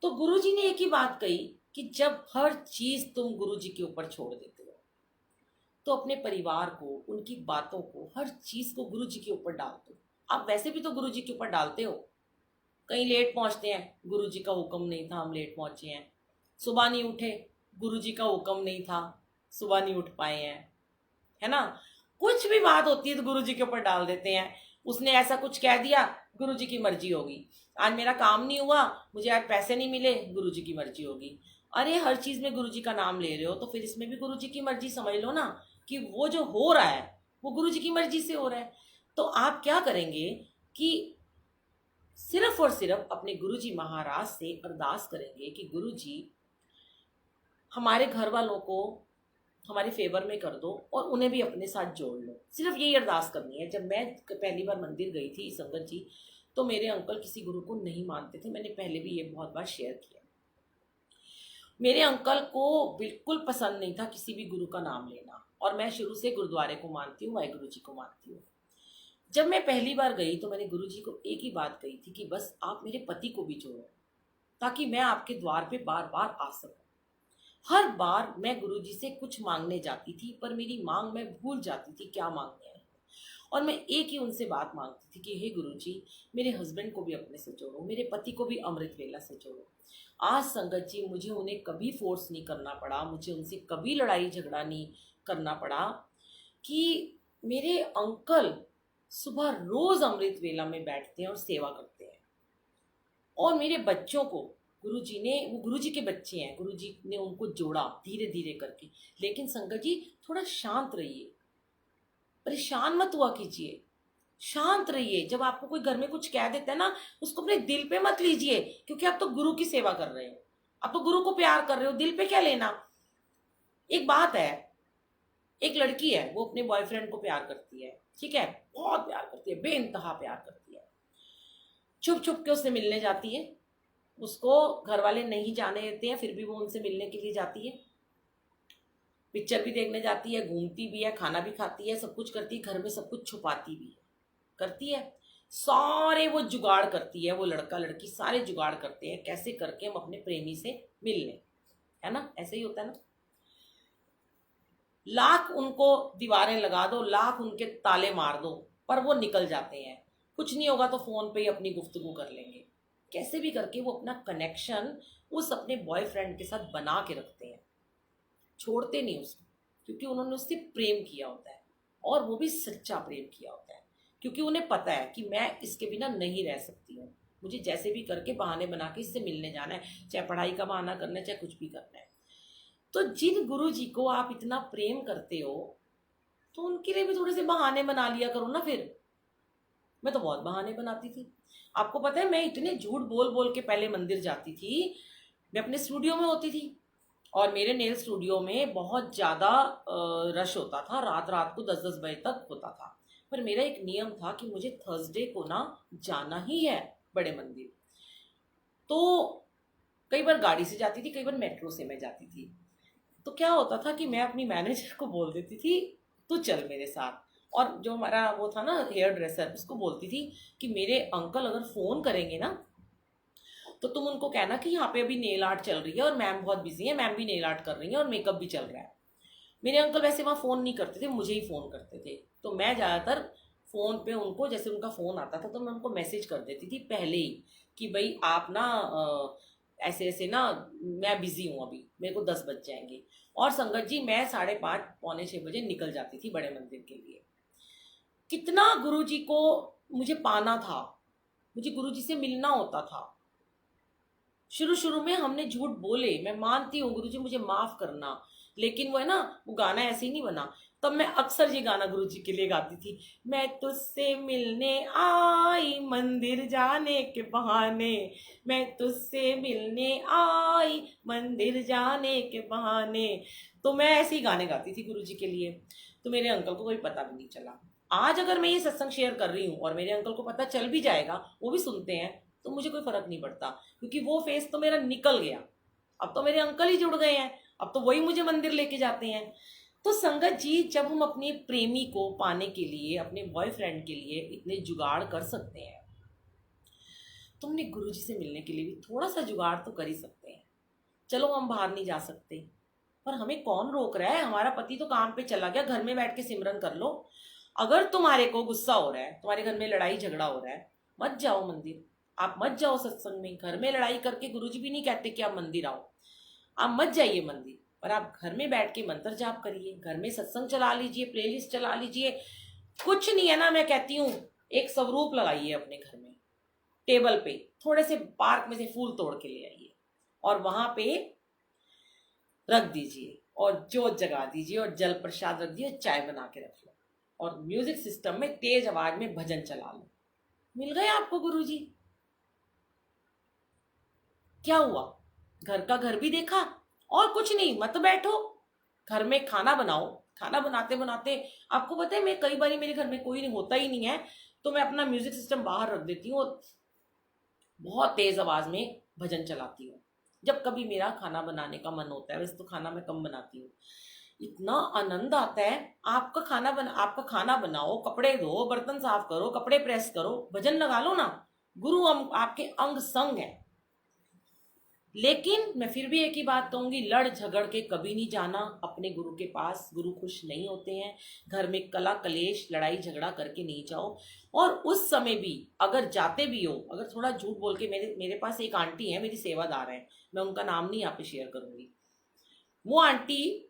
तो गुरुजी ने एक ही बात कही कि जब हर चीज तुम गुरुजी के ऊपर छोड़ देते हो तो अपने परिवार को, उनकी बातों को, हर चीज को गुरुजी के ऊपर डाल दो। आप वैसे भी तो गुरुजी के ऊपर डालते हो, कहीं लेट पहुंचते हैं, गुरुजी का हुक्म नहीं था हम लेट पहुंचे हैं, सुबह नहीं उठे, गुरुजी का हुक्म नहीं था सुबह नहीं उठ पाए हैं, है ना। कुछ भी बात होती है तो गुरुजी के ऊपर डाल देते हैं। उसने ऐसा कुछ कह दिया, गुरुजी की मर्जी होगी। आज मेरा काम नहीं हुआ, मुझे आज पैसे नहीं मिले, गुरुजी की मर्जी होगी। अरे हर चीज में गुरुजी का नाम ले रहे हो तो फिर इसमें भी गुरुजी की मर्जी समझ लो ना, कि वो जो हो रहा है वो गुरुजी की मर्जी से हो रहा है। तो आप क्या करेंगे कि सिर्फ और सिर्फ अपने गुरुजी महाराज से अरदास करेंगे कि गुरुजी हमारे घर वालों को हमारे फेवर में कर दो और उन्हें भी अपने साथ जोड़ लो। सिर्फ यही अरदास करनी है। जब मैं पहली बार मंदिर गई थी संगत जी, तो मेरे अंकल किसी गुरु को नहीं मानते थे, मैंने पहले भी ये बहुत बार शेयर किया। मेरे अंकल को बिल्कुल पसंद नहीं था किसी भी गुरु का नाम लेना, और मैं शुरू से गुरुद्वारे को मानती हूँ, वाहिगुरु जी को मानती हूँ। जब मैं पहली बार गई तो मैंने गुरु जी को एक ही बात कही थी कि बस आप मेरे पति को भी जोड़ो ताकि मैं आपके द्वार पे बार बार आ सकूं। हर बार मैं गुरुजी से कुछ मांगने जाती थी पर मेरी मांग मैं भूल जाती थी क्या मांगने आई, और मैं एक ही उनसे बात मांगती थी कि हे गुरुजी मेरे हस्बैंड को भी अपने से जोड़ो, मेरे पति को भी अमृत वेला से जोड़ो। आज संगत जी मुझे उन्हें कभी फोर्स नहीं करना पड़ा, मुझे उनसे कभी लड़ाई झगड़ा नहीं करना पड़ा, कि मेरे अंकल सुबह रोज अमृत वेला में बैठते हैं और सेवा करते हैं, और मेरे बच्चों को गुरुजी ने, वो गुरुजी के बच्चे हैं, गुरुजी ने उनको जोड़ा धीरे धीरे करके। लेकिन संगत जी थोड़ा शांत रहिए, परेशान मत हुआ कीजिए, शांत रहिए। जब आपको कोई घर में कुछ कह देता है ना, उसको अपने दिल पे मत लीजिए, क्योंकि आप तो गुरु की सेवा कर रहे हो, आप तो गुरु को प्यार कर रहे हो, दिल पे क्या लेना। एक बात है, एक लड़की है वो अपने बॉयफ्रेंड को प्यार करती है, ठीक है, बहुत प्यार करती है, बेइंतहा प्यार करती है, छुप छुप के उससे मिलने जाती है, उसको घर वाले नहीं जाने देते हैं फिर भी वो उनसे मिलने के लिए जाती है, पिक्चर भी देखने जाती है, घूमती भी है, खाना भी खाती है, सब कुछ करती है, घर में सब कुछ छुपाती भी है, करती है, सारे वो जुगाड़ करती है, वो लड़का लड़की सारे जुगाड़ करते हैं कैसे करके हम अपने प्रेमी से मिल लें, है ना, ऐसे ही होता है ना। लाख उनको दीवारें लगा दो, लाख उनके ताले मार दो, पर वो निकल जाते हैं। कुछ नहीं होगा तो फोन पे ही अपनी गुफ्तगू कर लेंगे, कैसे भी करके वो अपना कनेक्शन उस अपने बॉयफ्रेंड के साथ बना के रखते हैं, छोड़ते नहीं उसको, क्योंकि उन्होंने उससे प्रेम किया होता है, और वो भी सच्चा प्रेम किया होता है, क्योंकि उन्हें पता है कि मैं इसके बिना नहीं रह सकती हूँ, मुझे जैसे भी करके बहाने बना के इससे मिलने जाना है, चाहे पढ़ाई का बहाना करना है, चाहे कुछ भी करना है। तो जिन गुरु जी को आप इतना प्रेम करते हो तो उनके लिए भी थोड़े से बहाने बना लिया करो ना। फिर मैं तो बहुत बहाने बनाती थी, आपको पता है मैं इतने झूठ बोल बोल के पहले मंदिर जाती थी। मैं अपने स्टूडियो में होती थी और मेरे नेल स्टूडियो में बहुत ज़्यादा रश होता था, रात रात को 10-10 बजे तक होता था, पर मेरा एक नियम था कि मुझे थर्सडे को ना जाना ही है बड़े मंदिर। तो कई बार गाड़ी से जाती थी, कई बार मेट्रो से मैं जाती थी। तो क्या होता था कि मैं अपनी मैनेजर को बोल देती थी तू चल मेरे साथ, और जो हमारा वो था ना हेयर ड्रेसर, उसको बोलती थी कि मेरे अंकल अगर फ़ोन करेंगे ना तो तुम उनको कहना कि यहाँ पे अभी नेल आर्ट चल रही है और मैम बहुत बिजी है, मैम भी नेल आर्ट कर रही है और मेकअप भी चल रहा है। मेरे अंकल वैसे वहाँ फ़ोन नहीं करते थे, मुझे ही फ़ोन करते थे। तो मैं ज़्यादातर फ़ोन पे उनको, जैसे उनका फ़ोन आता था तो मैं उनको मैसेज कर देती थी पहले ही कि भाई आप ना ऐसे ऐसे ना, मैं बिज़ी हूँ अभी, मेरे को 10 बज जाएंगे। और संगत जी मैं 5:30 पौने 6 बजे निकल जाती थी बड़े मंदिर के लिए। कितना गुरु जी को मुझे पाना था, मुझे गुरु जी से मिलना होता था। शुरू शुरू में हमने झूठ बोले, मैं मानती हूँ गुरुजी मुझे माफ करना, लेकिन वो है ना, वो गाना ऐसे ही नहीं बना। तब मैं अक्सर ये गाना गुरुजी के लिए गाती थी, मैं तुझसे मिलने आई मंदिर जाने के बहाने, मैं तुझसे मिलने आई मंदिर जाने के बहाने। तो मैं ऐसे ही गाने गाती थी गुरुजी के लिए। तो मेरे अंकल को कोई पता भी नहीं चला। आज अगर मैं ये सत्संग शेयर कर रही हूँ और मेरे अंकल को पता चल भी जाएगा, वो भी सुनते हैं, तो मुझे कोई फर्क नहीं पड़ता, क्योंकि वो फेस तो मेरा निकल गया। अब तो मेरे अंकल ही जुड़ गए हैं, अब तो वही मुझे मंदिर लेके जाते हैं। तो संगत जी, जब हम अपने प्रेमी को पाने के लिए, अपने बॉयफ्रेंड के लिए इतने जुगाड़ कर सकते हैं, तो हमने गुरु जी से मिलने के लिए भी थोड़ा सा जुगाड़ तो कर ही सकते हैं। चलो हम बाहर नहीं जा सकते, पर हमें कौन रोक रहा है? हमारा पति तो काम पे चला गया, घर में बैठ के सिमरन कर लो। अगर तुम्हारे को गुस्सा हो रहा है, तुम्हारे घर में लड़ाई झगड़ा हो रहा है, मत जाओ मंदिर, आप मत जाओ सत्संग में। घर में लड़ाई करके गुरुजी भी नहीं कहते कि आप मंदिर आओ, आप मत जाइए मंदिर, पर आप घर में बैठ के मंत्र जाप करिए, घर में सत्संग चला लीजिए, प्लेलिस्ट चला लीजिए। कुछ नहीं है ना, मैं कहती हूँ एक स्वरूप लगाइए अपने घर में, टेबल पे थोड़े से पार्क में से फूल तोड़ के ले आइए और वहां पे रख दीजिए और जोत जगा दीजिए और जल प्रसाद रख दिए, चाय बना के रख लो और म्यूजिक सिस्टम में तेज आवाज में भजन चला लो। मिल गए आपको गुरुजी। क्या हुआ? घर का घर भी देखा। और कुछ नहीं, मत बैठो, घर में खाना बनाओ। खाना बनाते बनाते, आपको पता है, मैं कई बार मेरे घर में कोई नहीं होता ही नहीं है, तो मैं अपना म्यूजिक सिस्टम बाहर रख देती हूँ और बहुत तेज आवाज में भजन चलाती हूँ जब कभी मेरा खाना बनाने का मन होता है। वैसे तो खाना मैं कम बनाती हूँ। इतना आनंद आता है। आपका खाना बनाओ, कपड़े धो, बर्तन साफ करो, कपड़े प्रेस करो, भजन लगा लो ना। गुरु आपके अंग संग है। लेकिन मैं फिर भी एक ही बात कहूंगी, लड़ झगड़ के कभी नहीं जाना अपने गुरु के पास। गुरु खुश नहीं होते हैं। घर में कला कलेश लड़ाई झगड़ा करके नहीं जाओ। और उस समय भी अगर जाते भी हो, अगर थोड़ा झूठ बोल के, मेरे पास एक आंटी है, मेरी सेवादार है, मैं उनका नाम नहीं यहाँ पे शेयर करूंगी। वो आंटी,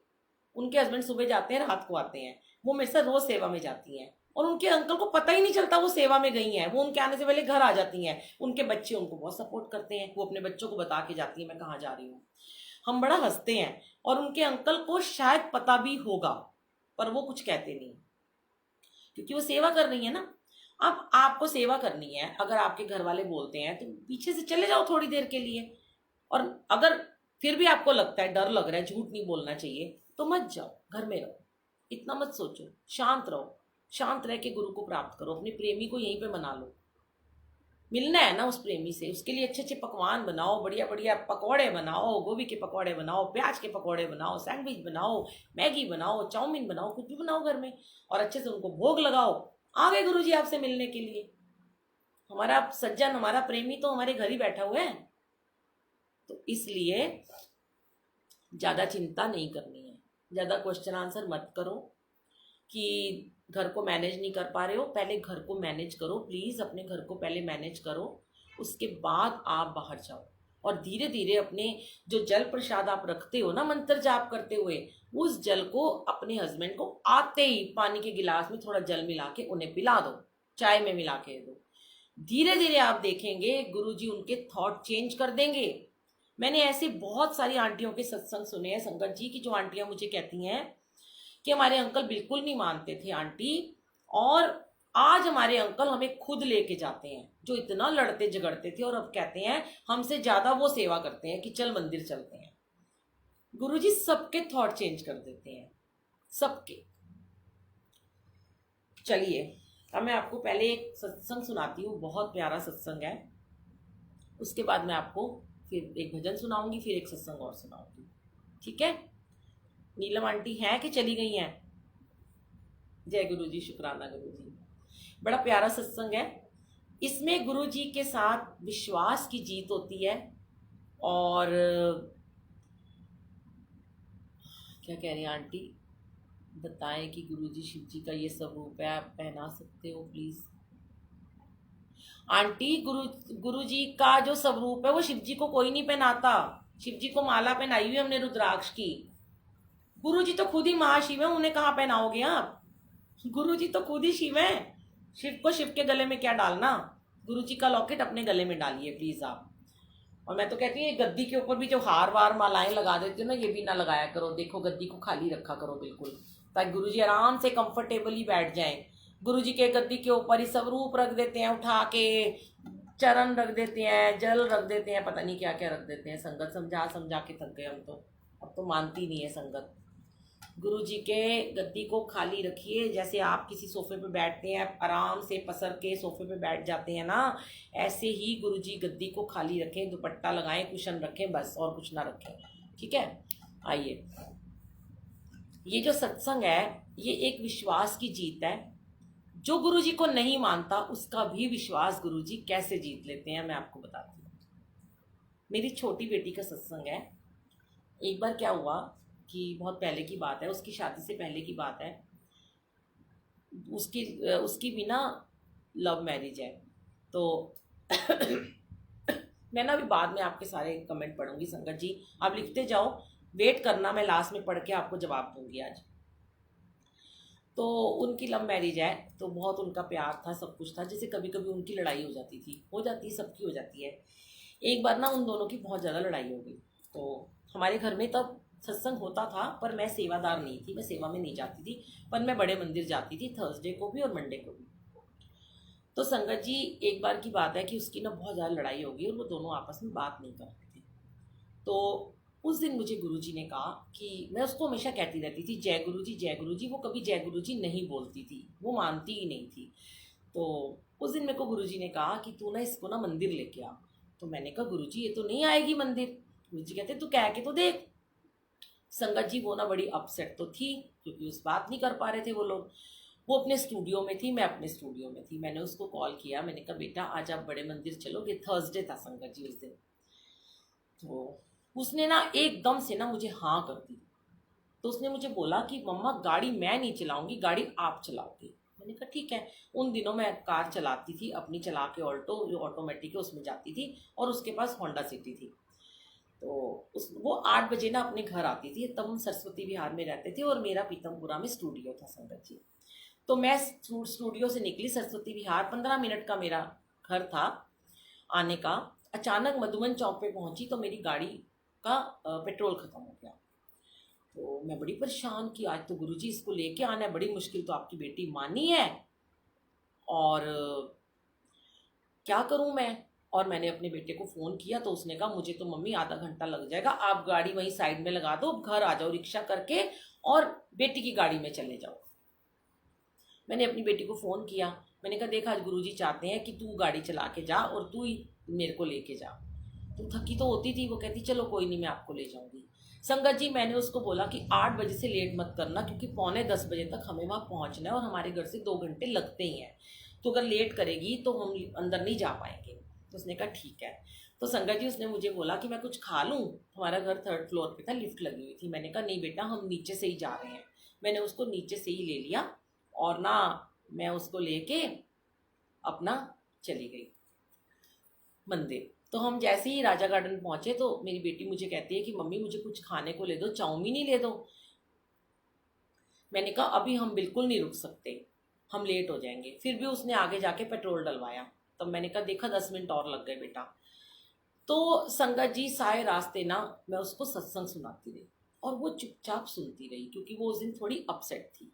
उनके हस्बैंड सुबह जाते हैं, रात को आते हैं, वो मेरे साथ रोज सेवा में जाती हैं और उनके अंकल को पता ही नहीं चलता वो सेवा में गई हैं। वो उनके आने से पहले घर आ जाती हैं। उनके बच्चे उनको बहुत सपोर्ट करते हैं, वो अपने बच्चों को बता के जाती है मैं कहाँ जा रही हूँ। हम बड़ा हंसते हैं। और उनके अंकल को शायद पता भी होगा, पर वो कुछ कहते नहीं, क्योंकि वो सेवा कर रही है ना। अब आपको सेवा करनी है, अगर आपके घर वाले बोलते हैं तो पीछे से चले जाओ थोड़ी देर के लिए। और अगर फिर भी आपको लगता है, डर लग रहा है, झूठ नहीं बोलना चाहिए, तो मत जाओ, घर में रहो, इतना मत सोचो, शांत रहो। शांत रह के गुरु को प्राप्त करो। अपने प्रेमी को यहीं पे मना लो। मिलना है ना उस प्रेमी से, उसके लिए अच्छे अच्छे पकवान बनाओ, बढ़िया बढ़िया पकौड़े बनाओ, गोभी के पकौड़े बनाओ, प्याज के पकौड़े बनाओ, सैंडविच बनाओ, मैगी बनाओ, चाउमीन बनाओ, कुछ भी बनाओ घर में, और अच्छे से उनको भोग लगाओ। आ गए गुरु जी आपसे मिलने के लिए। हमारा सज्जन, हमारा प्रेमी तो हमारे घर ही बैठा हुआ है। तो इसलिए ज्यादा चिंता नहीं करनी है, ज्यादा क्वेश्चन आंसर मत करो कि घर को मैनेज नहीं कर पा रहे हो। पहले घर को मैनेज करो, प्लीज अपने घर को पहले मैनेज करो, उसके बाद आप बाहर जाओ। और धीरे धीरे अपने जो जल प्रसाद आप रखते हो ना मंत्र जाप करते हुए, उस जल को अपने हस्बैंड को आते ही पानी के गिलास में थोड़ा जल मिला के उन्हें पिला दो, चाय में मिला के दो। धीरे धीरे आप देखेंगे गुरुजी उनके थॉट चेंज कर देंगे। मैंने ऐसी बहुत सारी आंटियों के सत्संग सुने हैं संगत जी की, जो आंटियां मुझे कहती हैं कि हमारे अंकल बिल्कुल नहीं मानते थे आंटी, और आज हमारे अंकल हमें खुद लेके जाते हैं। जो इतना लड़ते झगड़ते थे और अब कहते हैं हमसे ज्यादा वो सेवा करते हैं कि चल मंदिर चलते हैं। गुरुजी सबके थॉट चेंज कर देते हैं, सबके। चलिए, अब मैं आपको पहले एक सत्संग सुनाती हूँ, बहुत प्यारा सत्संग है। उसके बाद मैं आपको फिर एक भजन सुनाऊंगी, फिर एक सत्संग और सुनाऊंगी, ठीक है? नीलम आंटी हैं कि चली गई हैं? जय गुरु जी, शुक्राना गुरु जी। बड़ा प्यारा सत्संग है। इसमें गुरु जी के साथ विश्वास की जीत होती है। और क्या कह रही हैं आंटी, बताएं कि गुरु जी शिव जी का ये स्वरूप है, आप पहना सकते हो प्लीज। आंटी, गुरु जी का जो स्वरूप है वो शिव जी को कोई नहीं पहनाता। शिव जी को माला पहनाई हुई हमने रुद्राक्ष की। गुरु जी तो खुद ही महाशिव है, उन्हें कहाँ पहनाओगे आप? गुरु जी तो खुद ही शिव है। शिव को शिव के गले में क्या डालना? गुरु जी का लॉकेट अपने गले में डालिए प्लीज आप। और मैं तो कहती हूँ ये गद्दी के ऊपर भी जो हार वार मालाएं लगा देते हो ना, ये भी ना लगाया करो। देखो गद्दी को खाली रखा करो बिल्कुल, ताकि गुरु जी आराम से कंफर्टेबली बैठ जाएं। गुरु जी के गद्दी के ऊपर ही स्वरूप रख देते हैं उठा के, चरण रख देते हैं, जल रख देते हैं, पता नहीं क्या क्या रख देते हैं। संगत समझा समझा के थक गए हम तो, अब तो मानती नहीं है संगत। गुरु जी के गद्दी को खाली रखिए। जैसे आप किसी सोफे पे बैठते हैं, आराम से पसर के सोफे पे बैठ जाते हैं ना, ऐसे ही गुरु जी गद्दी को खाली रखें, दुपट्टा लगाएं, कुशन रखें, बस और कुछ ना रखें। ठीक है। आइए, ये जो सत्संग है ये एक विश्वास की जीत है। जो गुरु जी को नहीं मानता उसका भी विश्वास गुरु जी कैसे जीत लेते हैं, मैं आपको बताती हूँ। मेरी छोटी बेटी का सत्संग है। एक बार क्या हुआ कि बहुत पहले की बात है, उसकी शादी से पहले की बात है। उसकी उसकी भी ना लव मैरिज है। तो मैं ना अभी बाद में आपके सारे कमेंट पढ़ूंगी संगत जी, आप लिखते जाओ, वेट करना, मैं लास्ट में पढ़ के आपको जवाब दूंगी आज। तो उनकी लव मैरिज है, तो बहुत उनका प्यार था, सब कुछ था। जैसे कभी कभी उनकी लड़ाई हो जाती थी, हो जाती है, सबकी हो जाती है। एक बार ना उन दोनों की बहुत ज़्यादा लड़ाई हो गई। तो हमारे घर में तब सत्संग होता था, पर मैं सेवादार नहीं थी, मैं सेवा में नहीं जाती थी, पर मैं बड़े मंदिर जाती थी, थर्सडे को भी और मंडे को भी। तो संगत जी, एक बार की बात है कि उसकी ना बहुत ज़्यादा लड़ाई हो गई और वो दोनों आपस में बात नहीं करते थे। तो उस दिन मुझे गुरुजी ने कहा कि मैं उसको हमेशा कहती रहती थी जय गुरु जी जय गुरु जी, वो कभी जय गुरु जी नहीं बोलती थी, वो मानती ही नहीं थी। तो उस दिन मेरे को गुरुजी ने कहा कि तू ना इसको ना मंदिर लेके आ। तो मैंने कहा गुरुजी ये तो नहीं आएगी मंदिर। गुरुजी कहते तू कह के तो देख। संगत जी, वो ना बड़ी अपसेट तो थी, क्योंकि उस बात नहीं कर पा रहे थे वो लोग। वो अपने स्टूडियो में थी, मैं अपने स्टूडियो में थी। मैंने उसको कॉल किया, मैंने कहा बेटा आज आप बड़े मंदिर चलोगे? थर्सडे था संगत जी उस दिन। तो उसने ना एकदम से ना मुझे हाँ कर दी। तो उसने मुझे बोला कि मम्मा गाड़ी मैं नहीं चलाऊंगी, गाड़ी आप चलाओगे। मैंने कहा ठीक है। उन दिनों मैं कार चलाती थी अपनी, चला के ऑल्टो जो ऑटोमेटिक है उसमें जाती थी, और उसके पास होंडा सिटी थी। तो वो 8 बजे ना अपने घर आती थी। तब हम सरस्वती विहार में रहते थे और मेरा पीतमपुरा में स्टूडियो था संगत जी। तो मैं स्टूडियो से निकली सरस्वती विहार, 15 मिनट का मेरा घर था आने का। अचानक मधुबन चौक पे पहुंची तो मेरी गाड़ी का पेट्रोल खत्म हो गया। तो मैं बड़ी परेशान कि आज तो गुरुजी इसको लेके आना है, बड़ी मुश्किल, तो आपकी बेटी मानी है, और क्या करूं मैं? और मैंने अपने बेटे को फ़ोन किया तो उसने कहा मुझे तो मम्मी आधा घंटा लग जाएगा, आप गाड़ी वहीं साइड में लगा दो, घर आ जाओ रिक्शा करके और बेटी की गाड़ी में चले जाओ। मैंने अपनी बेटी को फ़ोन किया, मैंने कहा देख आज गुरुजी चाहते हैं कि तू गाड़ी चला के जा और तू ही मेरे को लेके जा। तो थकी तो होती थी, वो कहती चलो कोई नहीं मैं आपको ले जाऊंगी। संगत जी, मैंने उसको बोला कि 8 बजे से लेट मत करना, क्योंकि 9:45 बजे तक हमें वहाँ पहुँचना है और हमारे घर से 2 घंटे लगते ही हैं। तो अगर लेट करेगी तो हम अंदर नहीं जा पाएंगे। तो उसने कहा ठीक है। तो संगत जी, उसने मुझे बोला कि मैं कुछ खा लूँ, हमारा घर 3rd फ्लोर पे था, लिफ्ट लगी हुई थी। मैंने कहा नहीं बेटा हम नीचे से ही जा रहे हैं। मैंने उसको नीचे से ही ले लिया और ना मैं उसको लेके अपना चली गई मंदिर। तो हम जैसे ही राजा गार्डन पहुंचे तो मेरी बेटी मुझे कहती है कि मम्मी मुझे कुछ खाने को ले दो, चाउमीन ही ले दो। मैंने कहा अभी हम बिल्कुल नहीं रुक सकते, हम लेट हो जाएंगे। फिर भी उसने आगे जाके पेट्रोल डलवाया। तब मैंने कहा देखा 10 मिनट और लग गए बेटा। तो संगत जी, सारे रास्ते ना मैं उसको सत्संग सुनाती रही और वो चुपचाप सुनती रही, क्योंकि वो उस दिन थोड़ी अपसेट थी।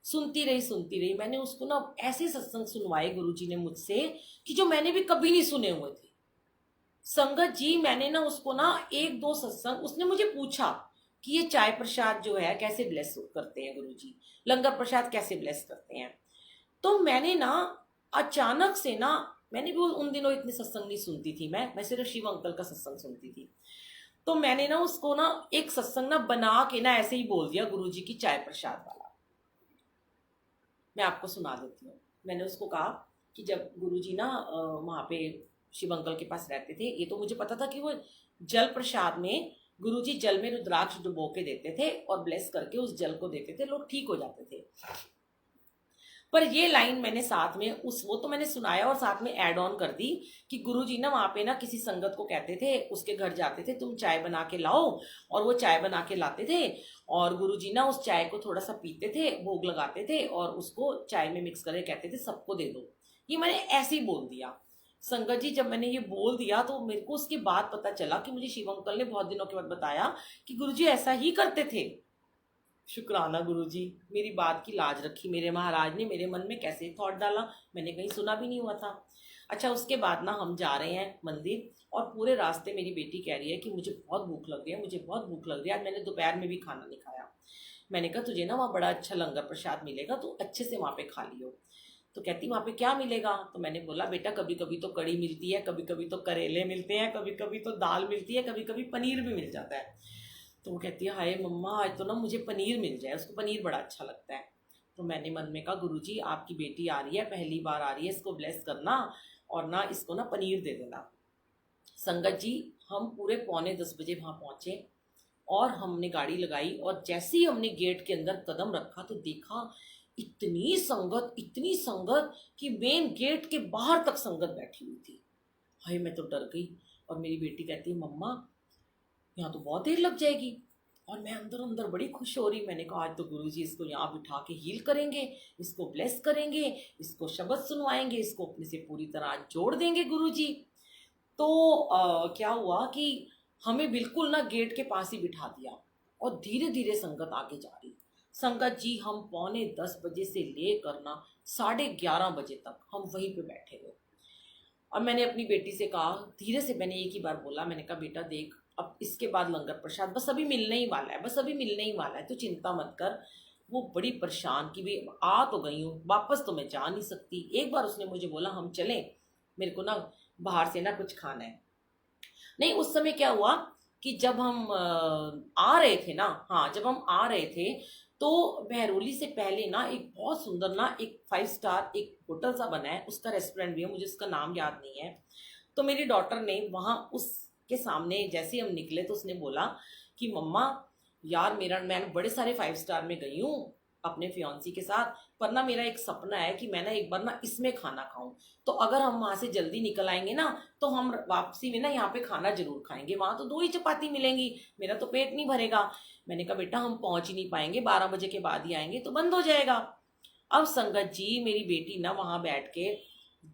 सुनती रही। मैंने उसको ना ऐसे सत्संग सुनवाए गुरुजी ने मुझसे कि जो मैंने भी कभी नहीं सुने हुए थे। संगत जी, मैंने ना उसको ना 1-2 सत्संग, उसने मुझे पूछा कि ये चाय प्रसाद जो है कैसे ब्लेस करते हैं गुरुजी, लंगर प्रसाद कैसे ब्लेस करते हैं। तो मैंने ना अचानक से ना, मैंने भी उन दिनों इतने सत्संग नहीं सुनती थी, मैं सिर्फ शिव अंकल का सत्संग सुनती थी। तो मैंने ना उसको ना एक सत्संग ना बना के ना ऐसे ही बोल दिया गुरुजी की चाय प्रसाद वाला। मैं आपको सुना देती हूँ। मैंने उसको कहा कि जब गुरुजी ना वहाँ पे शिव अंकल के पास रहते थे, ये तो मुझे पता था कि वो जल प्रसाद में गुरुजी जल में रुद्राक्ष डुबो के देते थे और ब्लेस करके उस जल को देते थे, लोग ठीक हो जाते थे। पर ये लाइन मैंने साथ में वो तो मैंने सुनाया और साथ में ऐड ऑन कर दी कि गुरुजी ना वहाँ पे ना किसी संगत को कहते थे, उसके घर जाते थे, तुम चाय बना के लाओ, और वो चाय बना के लाते थे और गुरुजी ना उस चाय को थोड़ा सा पीते थे, भोग लगाते थे और उसको चाय में मिक्स करके कहते थे सबको दे दो। ये मैंने ऐसे ही बोल दिया। संगत जी, जब मैंने ये बोल दिया तो मेरे को उसके बाद पता चला कि मुझे शिव अंकल ने बहुत दिनों के बाद बताया कि गुरुजी ऐसा ही करते थे। शुक्राना गुरुजी, मेरी बात की लाज रखी मेरे महाराज ने, मेरे मन में कैसे थॉट डाला, मैंने कहीं सुना भी नहीं हुआ था। अच्छा, उसके बाद ना हम जा रहे हैं मंदिर और पूरे रास्ते मेरी बेटी कह रही है कि मुझे बहुत भूख लग रही है, मुझे बहुत भूख लग रही है, आज मैंने दोपहर में भी खाना नहीं खाया। मैंने कहा तुझे ना वहाँ बड़ा अच्छा लंगर प्रसाद मिलेगा, तो अच्छे से वहाँ पे खा लियो। तो कहती वहाँ पे क्या मिलेगा? तो मैंने बोला बेटा कभी कभी तो कड़ी मिलती है, कभी कभी तो करेले मिलते हैं, कभी कभी तो दाल मिलती है, कभी कभी पनीर भी मिल जाता है। तो वो कहती है हाय मम्मा, आज तो ना मुझे पनीर मिल जाए, उसको पनीर बड़ा अच्छा लगता है। तो मैंने मन में कहा गुरुजी आपकी बेटी आ रही है, पहली बार आ रही है, इसको ब्लेस करना और ना इसको ना पनीर दे देना। संगत जी, हम पूरे 9:45 वहाँ पहुँचे और हमने गाड़ी लगाई और जैसे ही हमने गेट के अंदर कदम रखा तो देखा इतनी संगत कि मेन गेट के बाहर तक संगत बैठी हुई थी। हाय मैं तो डर गई और मेरी बेटी कहती है मम्मा यहाँ तो बहुत देर लग जाएगी। और मैं अंदर अंदर बड़ी खुश हो रही, मैंने कहा आज तो गुरुजी इसको यहाँ बिठा के हील करेंगे, इसको ब्लेस करेंगे, इसको शब्द सुनवाएंगे, इसको अपने से पूरी तरह जोड़ देंगे गुरुजी। तो क्या हुआ कि हमें बिल्कुल ना गेट के पास ही बिठा दिया और धीरे धीरे संगत आगे जा रही। संगत जी, हम 9:45 से लेकर ना 11:30 तक हम वहीं पे बैठे हुए। और मैंने अपनी बेटी से कहा, धीरे से मैंने एक ही बार बोला, मैंने कहा बेटा देख अब इसके बाद लंगर प्रसाद बस अभी मिलने ही वाला है, बस अभी मिलने ही वाला है, तो चिंता मत कर। वो बड़ी परेशान कि भाई आ तो गई हूँ, वापस तो मैं जा नहीं सकती। एक बार उसने मुझे बोला हम चलें, मेरे को ना बाहर से ना कुछ खाना है। नहीं, उस समय क्या हुआ कि जब हम आ रहे थे ना, हाँ जब हम आ रहे थे तो बहरोली से पहले ना एक बहुत सुंदर ना एक 5 स्टार एक होटल सा बना है, उसका रेस्टोरेंट भी है, मुझे उसका नाम याद नहीं है। तो मेरी डॉटर ने वहाँ उसके सामने जैसे ही हम निकले तो उसने बोला कि मम्मा यार मैं बड़े सारे 5 स्टार में गई हूँ अपने फियांसी के साथ, पर ना मेरा एक सपना है कि मैं ना एक बार ना इसमें खाना खाऊं। तो अगर हम वहां से जल्दी निकल आएंगे ना तो हम वापसी में ना यहाँ पे खाना जरूर खाएंगे, वहां तो 2 ही चपाती मिलेंगी, मेरा तो पेट नहीं भरेगा। मैंने कहा बेटा हम पहुंच ही नहीं पाएंगे, 12 बजे के बाद ही आएंगे तो बंद हो जाएगा। अब संगत जी, मेरी बेटी ना वहां बैठ के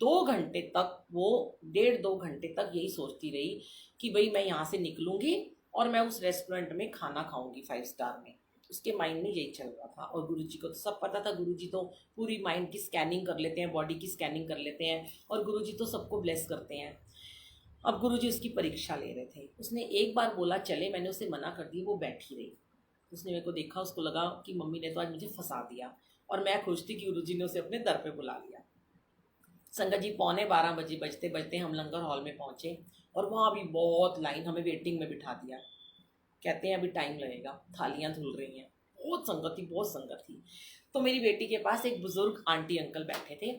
2 घंटे तक, वो 1.5-2 घंटे तक यही सोचती रही कि भाई मैं यहाँ से निकलूंगी और मैं उस रेस्टोरेंट में खाना खाऊंगी 5 स्टार में। उसके माइंड में यही चल रहा था और गुरुजी को तो सब पता था, गुरुजी तो पूरी माइंड की स्कैनिंग कर लेते हैं, बॉडी की स्कैनिंग कर लेते हैं और गुरुजी तो सबको ब्लेस करते हैं। अब गुरुजी उसकी परीक्षा ले रहे थे। उसने एक बार बोला चले, मैंने उसे मना कर दी, वो बैठी रही। उसने मेरे को देखा, उसको लगा कि मम्मी ने तो आज मुझे फंसा दिया और मैं खुश थी कि गुरुजी ने उसे अपने दर पे बुला लिया। संगत जी, 11:15 बजते बजते हम लंगर हॉल में पहुंचे और वहाँ भी बहुत लाइन, हमें वेटिंग में बिठा दिया। कहते हैं अभी टाइम लगेगा, थालियां धुल रही हैं, बहुत संगत थी, बहुत संगत थी। तो मेरी बेटी के पास एक बुजुर्ग आंटी अंकल बैठे थे।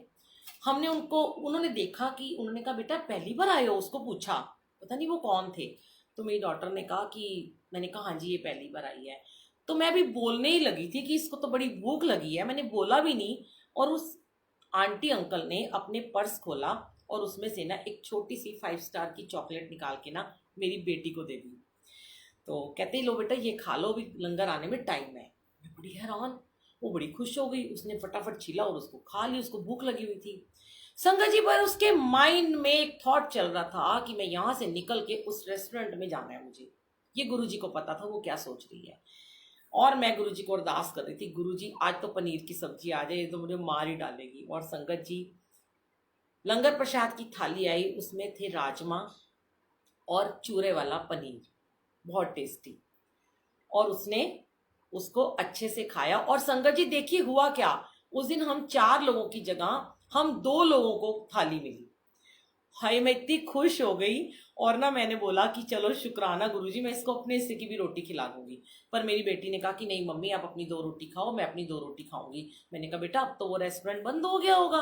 उन्होंने देखा कि, उन्होंने कहा बेटा पहली बार आए हो? उसको पूछा, पता नहीं वो कौन थे। तो मेरी डॉटर ने कहा कि, मैंने कहा हाँ जी ये पहली बार आई है। तो मैं भी बोलने ही लगी थी कि इसको तो बड़ी भूख लगी है, मैंने बोला भी नहीं और उस आंटी अंकल ने अपने पर्स खोला और उसमें से ना एक छोटी सी 5 स्टार की चॉकलेट निकाल के ना मेरी बेटी को दे दी। तो कहते लो बेटा ये खा लो, भी लंगर आने में टाइम है। मैं बड़ी हैरान, वो बड़ी खुश हो गई, उसने फटाफट छीला और उसको खा ली, उसको भूख लगी हुई थी। संगत जी, पर उसके माइंड में एक थॉट चल रहा था कि मैं यहाँ से निकल के उस रेस्टोरेंट में जाना है मुझे। ये गुरुजी को पता था वो क्या सोच रही है। और मैं गुरुजी को अरदास कर रही थी, गुरुजी आज तो पनीर की सब्जी आ जाए, तो मुझे मार ही डालेगी। और संगत जी, लंगर प्रसाद की थाली आई, उसमें थे राजमा और चूरे वाला पनीर, बहुत टेस्टी। और उसने उसको अच्छे से खाया। और संगत जी देखिए हुआ क्या, उस दिन हम 4 लोगों की जगह हम 2 लोगों को थाली मिली। हाय मैं इतनी खुश हो गई। और ना मैंने बोला कि चलो शुक्राना गुरुजी, मैं इसको अपने हिस्से की भी रोटी खिला दूंगी। पर मेरी बेटी ने कहा कि नहीं मम्मी आप अपनी 2 रोटी खाओ, मैं अपनी 2 रोटी खाऊंगी। मैंने कहा बेटा अब तो वो रेस्टोरेंट बंद हो गया होगा।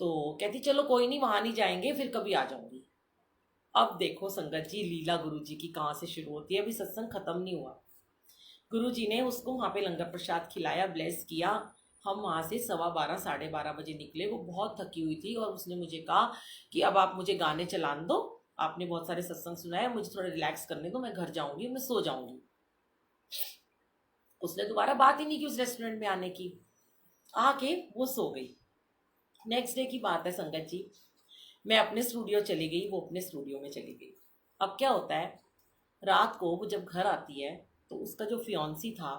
तो कहती चलो कोई नहीं, वहां नहीं जाएंगे, फिर कभी आ जाऊंगी। अब देखो संगत जी, लीला गुरु जी की कहाँ से शुरू होती है। अभी सत्संग खत्म नहीं हुआ। गुरु जी ने उसको वहां पे लंगर प्रसाद खिलाया, ब्लेस किया। हम वहां से 12:15 12:30 बजे निकले। वो बहुत थकी हुई थी और उसने मुझे कहा कि अब आप मुझे गाने चलान दो, आपने बहुत सारे सत्संग सुनाए, मुझे थोड़ा रिलैक्स करने दो, मैं घर जाऊंगी, मैं सो जाऊंगी। उसने दोबारा बात ही नहीं की उस रेस्टोरेंट में आने की। आके वो सो गई। नेक्स्ट डे की बात है संगत जी, मैं अपने स्टूडियो चली गई, वो अपने स्टूडियो में चली गई। अब क्या होता है, रात को वो जब घर आती है तो उसका जो फियांसी था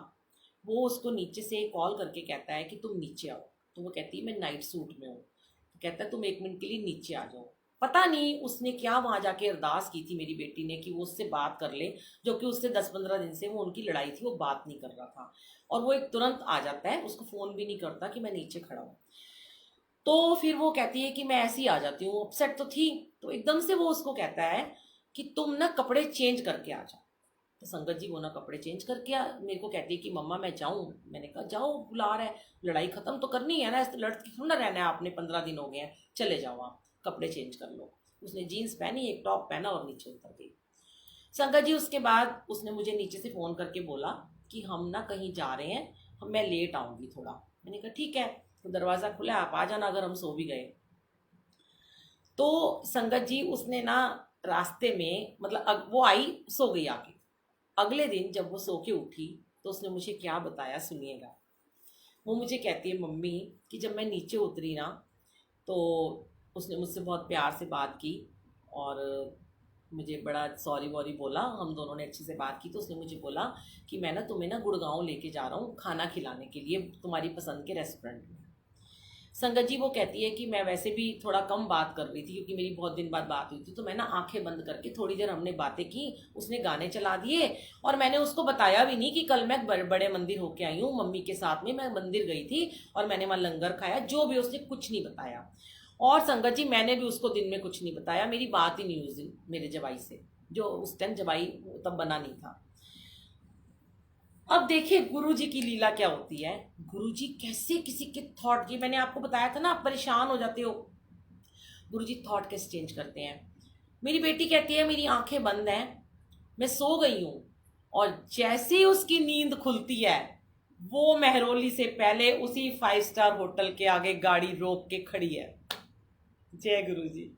वो उसको नीचे से कॉल करके कहता है कि तुम नीचे आओ। तो वो कहती है मैं नाइट सूट में हूँ। तो कहता है तुम 1 मिनट के लिए नीचे आ जाओ। पता नहीं उसने क्या वहां जाके अरदास की थी मेरी बेटी ने कि वो उससे बात कर ले, जो कि उससे 10-15 दिन से वो उनकी लड़ाई थी, वो बात नहीं कर रहा था। और वो एक तुरंत आ जाता है, उसको फोन भी नहीं करता कि मैं नीचे खड़ा हूँ। तो फिर वो कहती है कि मैं ऐसे ही आ जाती हूँ, अपसेट तो थी। तो एकदम से वो उसको कहता है कि तुम ना कपड़े चेंज करके आ जाओ। तो संगत जी वो ना कपड़े चेंज करके मेरे को कहती है कि मम्मा मैं जाऊँ। मैंने कहा जाओ, बुला रहा है, लड़ाई खत्म तो करनी है ना, ऐसे लड़के थोड़ा ना रहना है आपने, 15 दिन हो गए हैं, चले जाओ आप कपड़े चेंज कर लो। उसने जीन्स पहनी, एक टॉप पहना और नीचे उतर गई। संगत जी उसके बाद उसने मुझे नीचे से फ़ोन करके बोला कि हम ना कहीं जा रहे हैं, मैं लेट आऊँगी थोड़ा। मैंने कहा ठीक है, तो दरवाज़ा खुला, आप आ जाना अगर हम सो भी गए। तो संगत जी उसने ना रास्ते में, मतलब वो आई, सो गई आके। अगले दिन जब वो सो के उठी तो उसने मुझे क्या बताया सुनिएगा। वो मुझे कहती है मम्मी कि जब मैं नीचे उतरी ना तो उसने मुझसे बहुत प्यार से बात की और मुझे बड़ा सॉरी वॉरी बोला, हम दोनों ने अच्छे से बात की। तो उसने मुझे बोला कि मैं ना तुम्हें ना गुड़गांव लेके जा रहा हूँ खाना खिलाने के लिए, तुम्हारी पसंद के रेस्टोरेंट में। संगत जी वो कहती है कि मैं वैसे भी थोड़ा कम बात कर रही थी क्योंकि मेरी बहुत दिन बाद बात हुई थी। तो मैं ना आंखें बंद करके थोड़ी देर हमने बातें की, उसने गाने चला दिए और मैंने उसको बताया भी नहीं कि कल मैं बड़े मंदिर होके आई हूँ मम्मी के साथ में, मैं मंदिर गई थी और मैंने वहाँ लंगर खाया, जो भी उसने कुछ नहीं बताया। और संगत जी मैंने भी उसको दिन में कुछ नहीं बताया, मेरी बात ही नहीं हुई उस दिन मेरे जवाई से, जो उस टाइम जवाई तब बना नहीं था। अब देखिए गुरु जी की लीला क्या होती है। गुरु जी कैसे किसी के थॉट, जी मैंने आपको बताया था ना, आप परेशान हो जाते हो, गुरु जी थॉट कैसे चेंज करते हैं। मेरी बेटी कहती है मेरी आंखें बंद हैं, मैं सो गई हूं, और जैसे ही उसकी नींद खुलती है वो मेहरौली से पहले उसी 5 स्टार होटल के आगे गाड़ी रोक के खड़ी है। जय गुरु जी।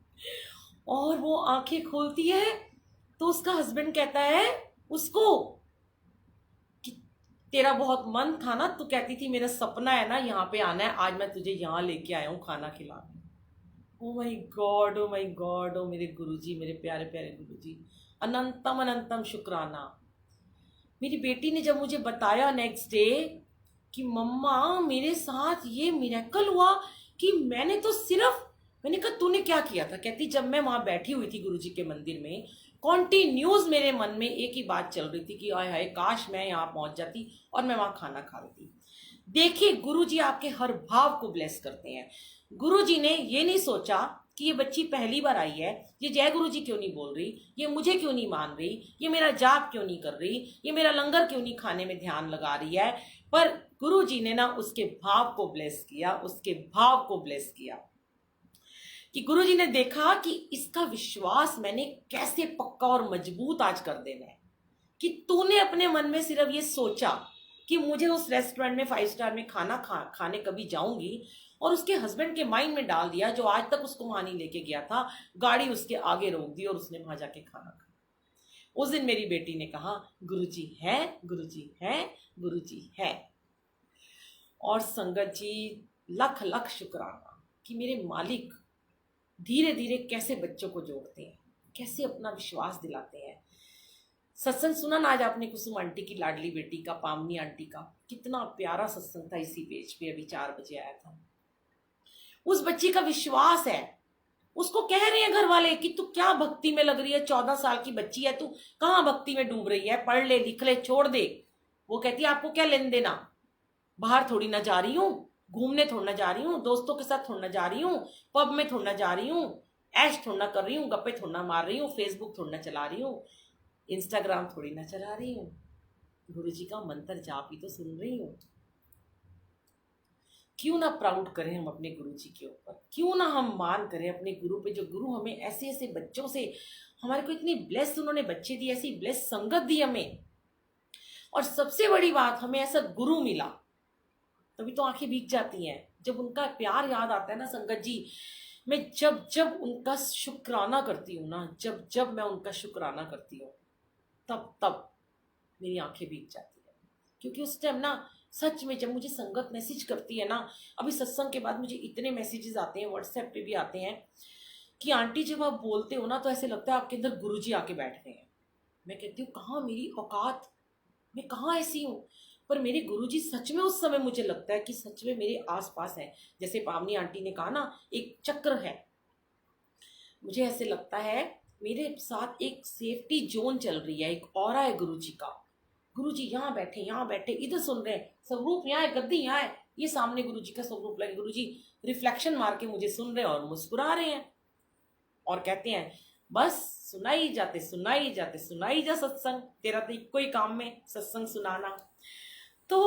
और वो आंखें खोलती है तो उसका हस्बैंड कहता है उसको कि तेरा बहुत मन था ना, तू कहती थी मेरा सपना है ना यहाँ पे आना है, आज मैं तुझे यहाँ लेके आया हूँ खाना खिलाने। Oh my God, oh my God, ओ मेरे गुरुजी, मेरे प्यारे प्यारे गुरुजी, अनंतम अनंतम शुक्राना। मेरी बेटी ने जब मुझे बताया नेक्स्ट डे कि मम्मा मेरे साथ ये मिरेकल हुआ, कि मैंने तो सिर्फ, मैंने कहा तूने क्या किया था। कहती जब मैं वहां बैठी हुई थी गुरुजी के मंदिर में, कॉन्टिन्यूज मेरे मन में एक ही बात चल रही थी कि आय हाय काश मैं यहाँ पहुंच जाती और मैं वहां खाना खा लेती। देखिए गुरुजी आपके हर भाव को ब्लेस करते हैं। गुरुजी ने ये नहीं सोचा कि ये बच्ची पहली बार आई है, ये जय गुरु जी क्यों नहीं बोल रही, ये मुझे क्यों नहीं मान रही, ये मेरा जाप क्यों नहीं कर रही, ये मेरा लंगर क्यों नहीं खाने में ध्यान लगा रही है। पर गुरु जी ने ना उसके भाव को ब्लेस किया, उसके भाव को ब्लेस किया, कि गुरु जी ने देखा कि इसका विश्वास मैंने कैसे पक्का और मजबूत आज कर देना है, कि तूने अपने मन में सिर्फ ये सोचा कि मुझे उस रेस्टोरेंट में 5 स्टार में खाने कभी जाऊंगी, और उसके हस्बैंड के माइंड में डाल दिया, जो आज तक उसको वहां नहीं लेके गया था, गाड़ी उसके आगे रोक दी और उसने वहां जाके खाना खाया। उस दिन मेरी बेटी ने कहा गुरुजी है, गुरुजी है, गुरुजी है। और संगत जी लख लख शुक्राना कि मेरे मालिक धीरे धीरे कैसे बच्चों को जोड़ते हैं, कैसे अपना विश्वास दिलाते हैं। सत्संग सुना ना आज आपने कुसुम आंटी की लाडली बेटी का, पामनी आंटी का, कितना प्यारा सत्संग था, इसी पेज पे अभी 4 बजे आया था। उस बच्ची का विश्वास है, उसको कह रहे हैं घर वाले कि तू क्या भक्ति में लग रही है, 14 साल की बच्ची है, तू कहाँ भक्ति में डूब रही है, पढ़ ले लिख ले छोड़ दे। वो कहती है आपको क्या लेन देना, बाहर थोड़ी ना जा रही हूँ, घूमने थोड़ा ना जा रही हूँ, दोस्तों के साथ थोड़ा ना जा रही हूँ, पब में थोड़ा ना जा रही हूँ, ऐश थोड़ा ना कर रही हूँ, गप्पे थोड़ा ना मार रही हूँ, फेसबुक थोड़ा ना चला रही हूँ, इंस्टाग्राम थोड़ी ना चला रही हूँ, गुरु जी का मंत्र जाप ही तो सुन रही हूँ। क्यों ना प्राउड करें हम अपने गुरु जी के ऊपर, क्यों ना हम मान करें अपने गुरु पे, जो गुरु हमें ऐसे ऐसे बच्चों से, हमारे को इतनी ब्लेस उन्होंने बच्चे दी, ऐसी ब्लेस संगत दी हमें, और सबसे बड़ी बात हमें ऐसा गुरु मिला, तभी तो आंखें भीग जाती हैं जब उनका प्यार याद आता है ना संगत जी। मैं जब जब उनका शुक्राना करती हूँ ना, जब जब मैं उनका शुक्राना करती हूँ, तब तब मेरी आंखें भीग जाती है। क्योंकि उस टाइम ना सच में जब मुझे संगत मैसेज करती है ना, अभी सत्संग के बाद मुझे इतने मैसेजेस आते हैं, व्हाट्सएप पे भी आते हैं कि आंटी जब आप बोलते हो ना तो ऐसे लगता है आपके अंदर गुरुजी आके बैठ गए हैं। मैं कहती हूँ कहाँ मेरी औकात, मैं कहाँ ऐसी हूँ, पर मेरे गुरुजी सच में उस समय मुझे लगता है कि सच में मेरे आसपास है। जैसे पावनी आंटी ने कहा ना, एक चक्र है, मुझे ऐसे लगता है मेरे साथ एक सेफ्टी जोन चल रही है, एक ऑरा है गुरुजी का। गुरुजी यहाँ बैठे इधर सुन रहे हैं, स्वरूप यहाँ है, गद्दी यहाँ है, ये सामने गुरुजी का स्वरूप लगे, गुरुजी रिफ्लेक्शन मार के मुझे सुन रहे हैं और मुस्कुरा रहे हैं और कहते हैं बस सुनाई जाते सुनाई जाते सुनाई जा सत्संग, तेरा तो एक कोई काम में सत्संग सुनाना। तो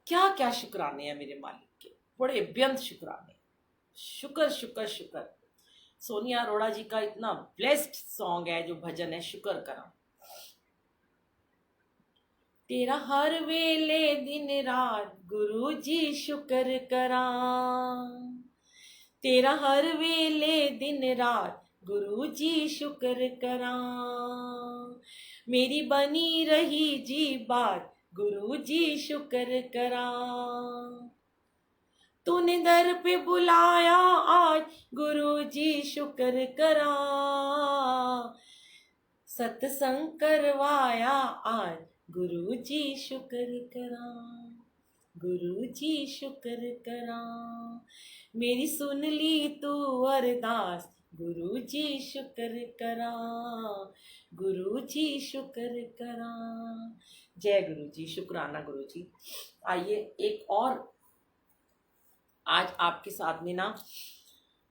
क्या क्या शुक्राने हैं मेरे मालिक के, बड़े बेअंत शुक्राने, शुक्र शुक्र शुक्र। सोनिया अरोड़ा जी का इतना ब्लेस्ड सॉन्ग है जो भजन है शुक्र करा। तेरा हर वेले दिन रात गुरु जी शुक्र करा, तेरा हर वेले दिन रात गुरु जी शुक्र करा, मेरी बनी रही जी बात गुरु जी शुक्र करा, तूने दर पे बुलाया आज गुरु जी शुक्र करा, सत्संग करवाया आज गुरु जी शुक्र करा, गुरु जी शुक्र करा, मेरी सुन ली तू अरदास गुरु जी शुक्र करा, गुरु जी शुक्र करा। जय गुरु जी, शुक्राना गुरु जी। आइए एक और आज आपके साथ में ना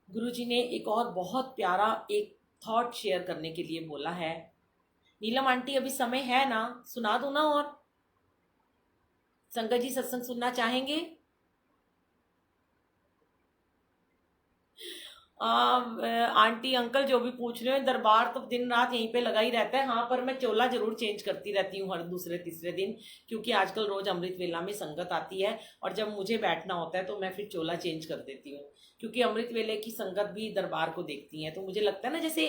गुरु जी ने एक और बहुत प्यारा एक थॉट शेयर करने के लिए बोला है। नीलम आंटी अभी समय है ना, सुना दो ना, और संगत जी सत्संग सुनना चाहेंगे? आंटी अंकल जो भी पूछ रहे हो, दरबार तो दिन रात यहीं पे लगा ही रहता है। हाँ, पर मैं चोला जरूर चेंज करती रहती हूँ हर दूसरे तीसरे दिन, क्योंकि आजकल रोज अमृत वेला में संगत आती है और जब मुझे बैठना होता है तो मैं फिर चोला चेंज कर देती हूँ, क्योंकि अमृत वेले की संगत भी दरबार को देखती है। तो मुझे लगता है ना, जैसे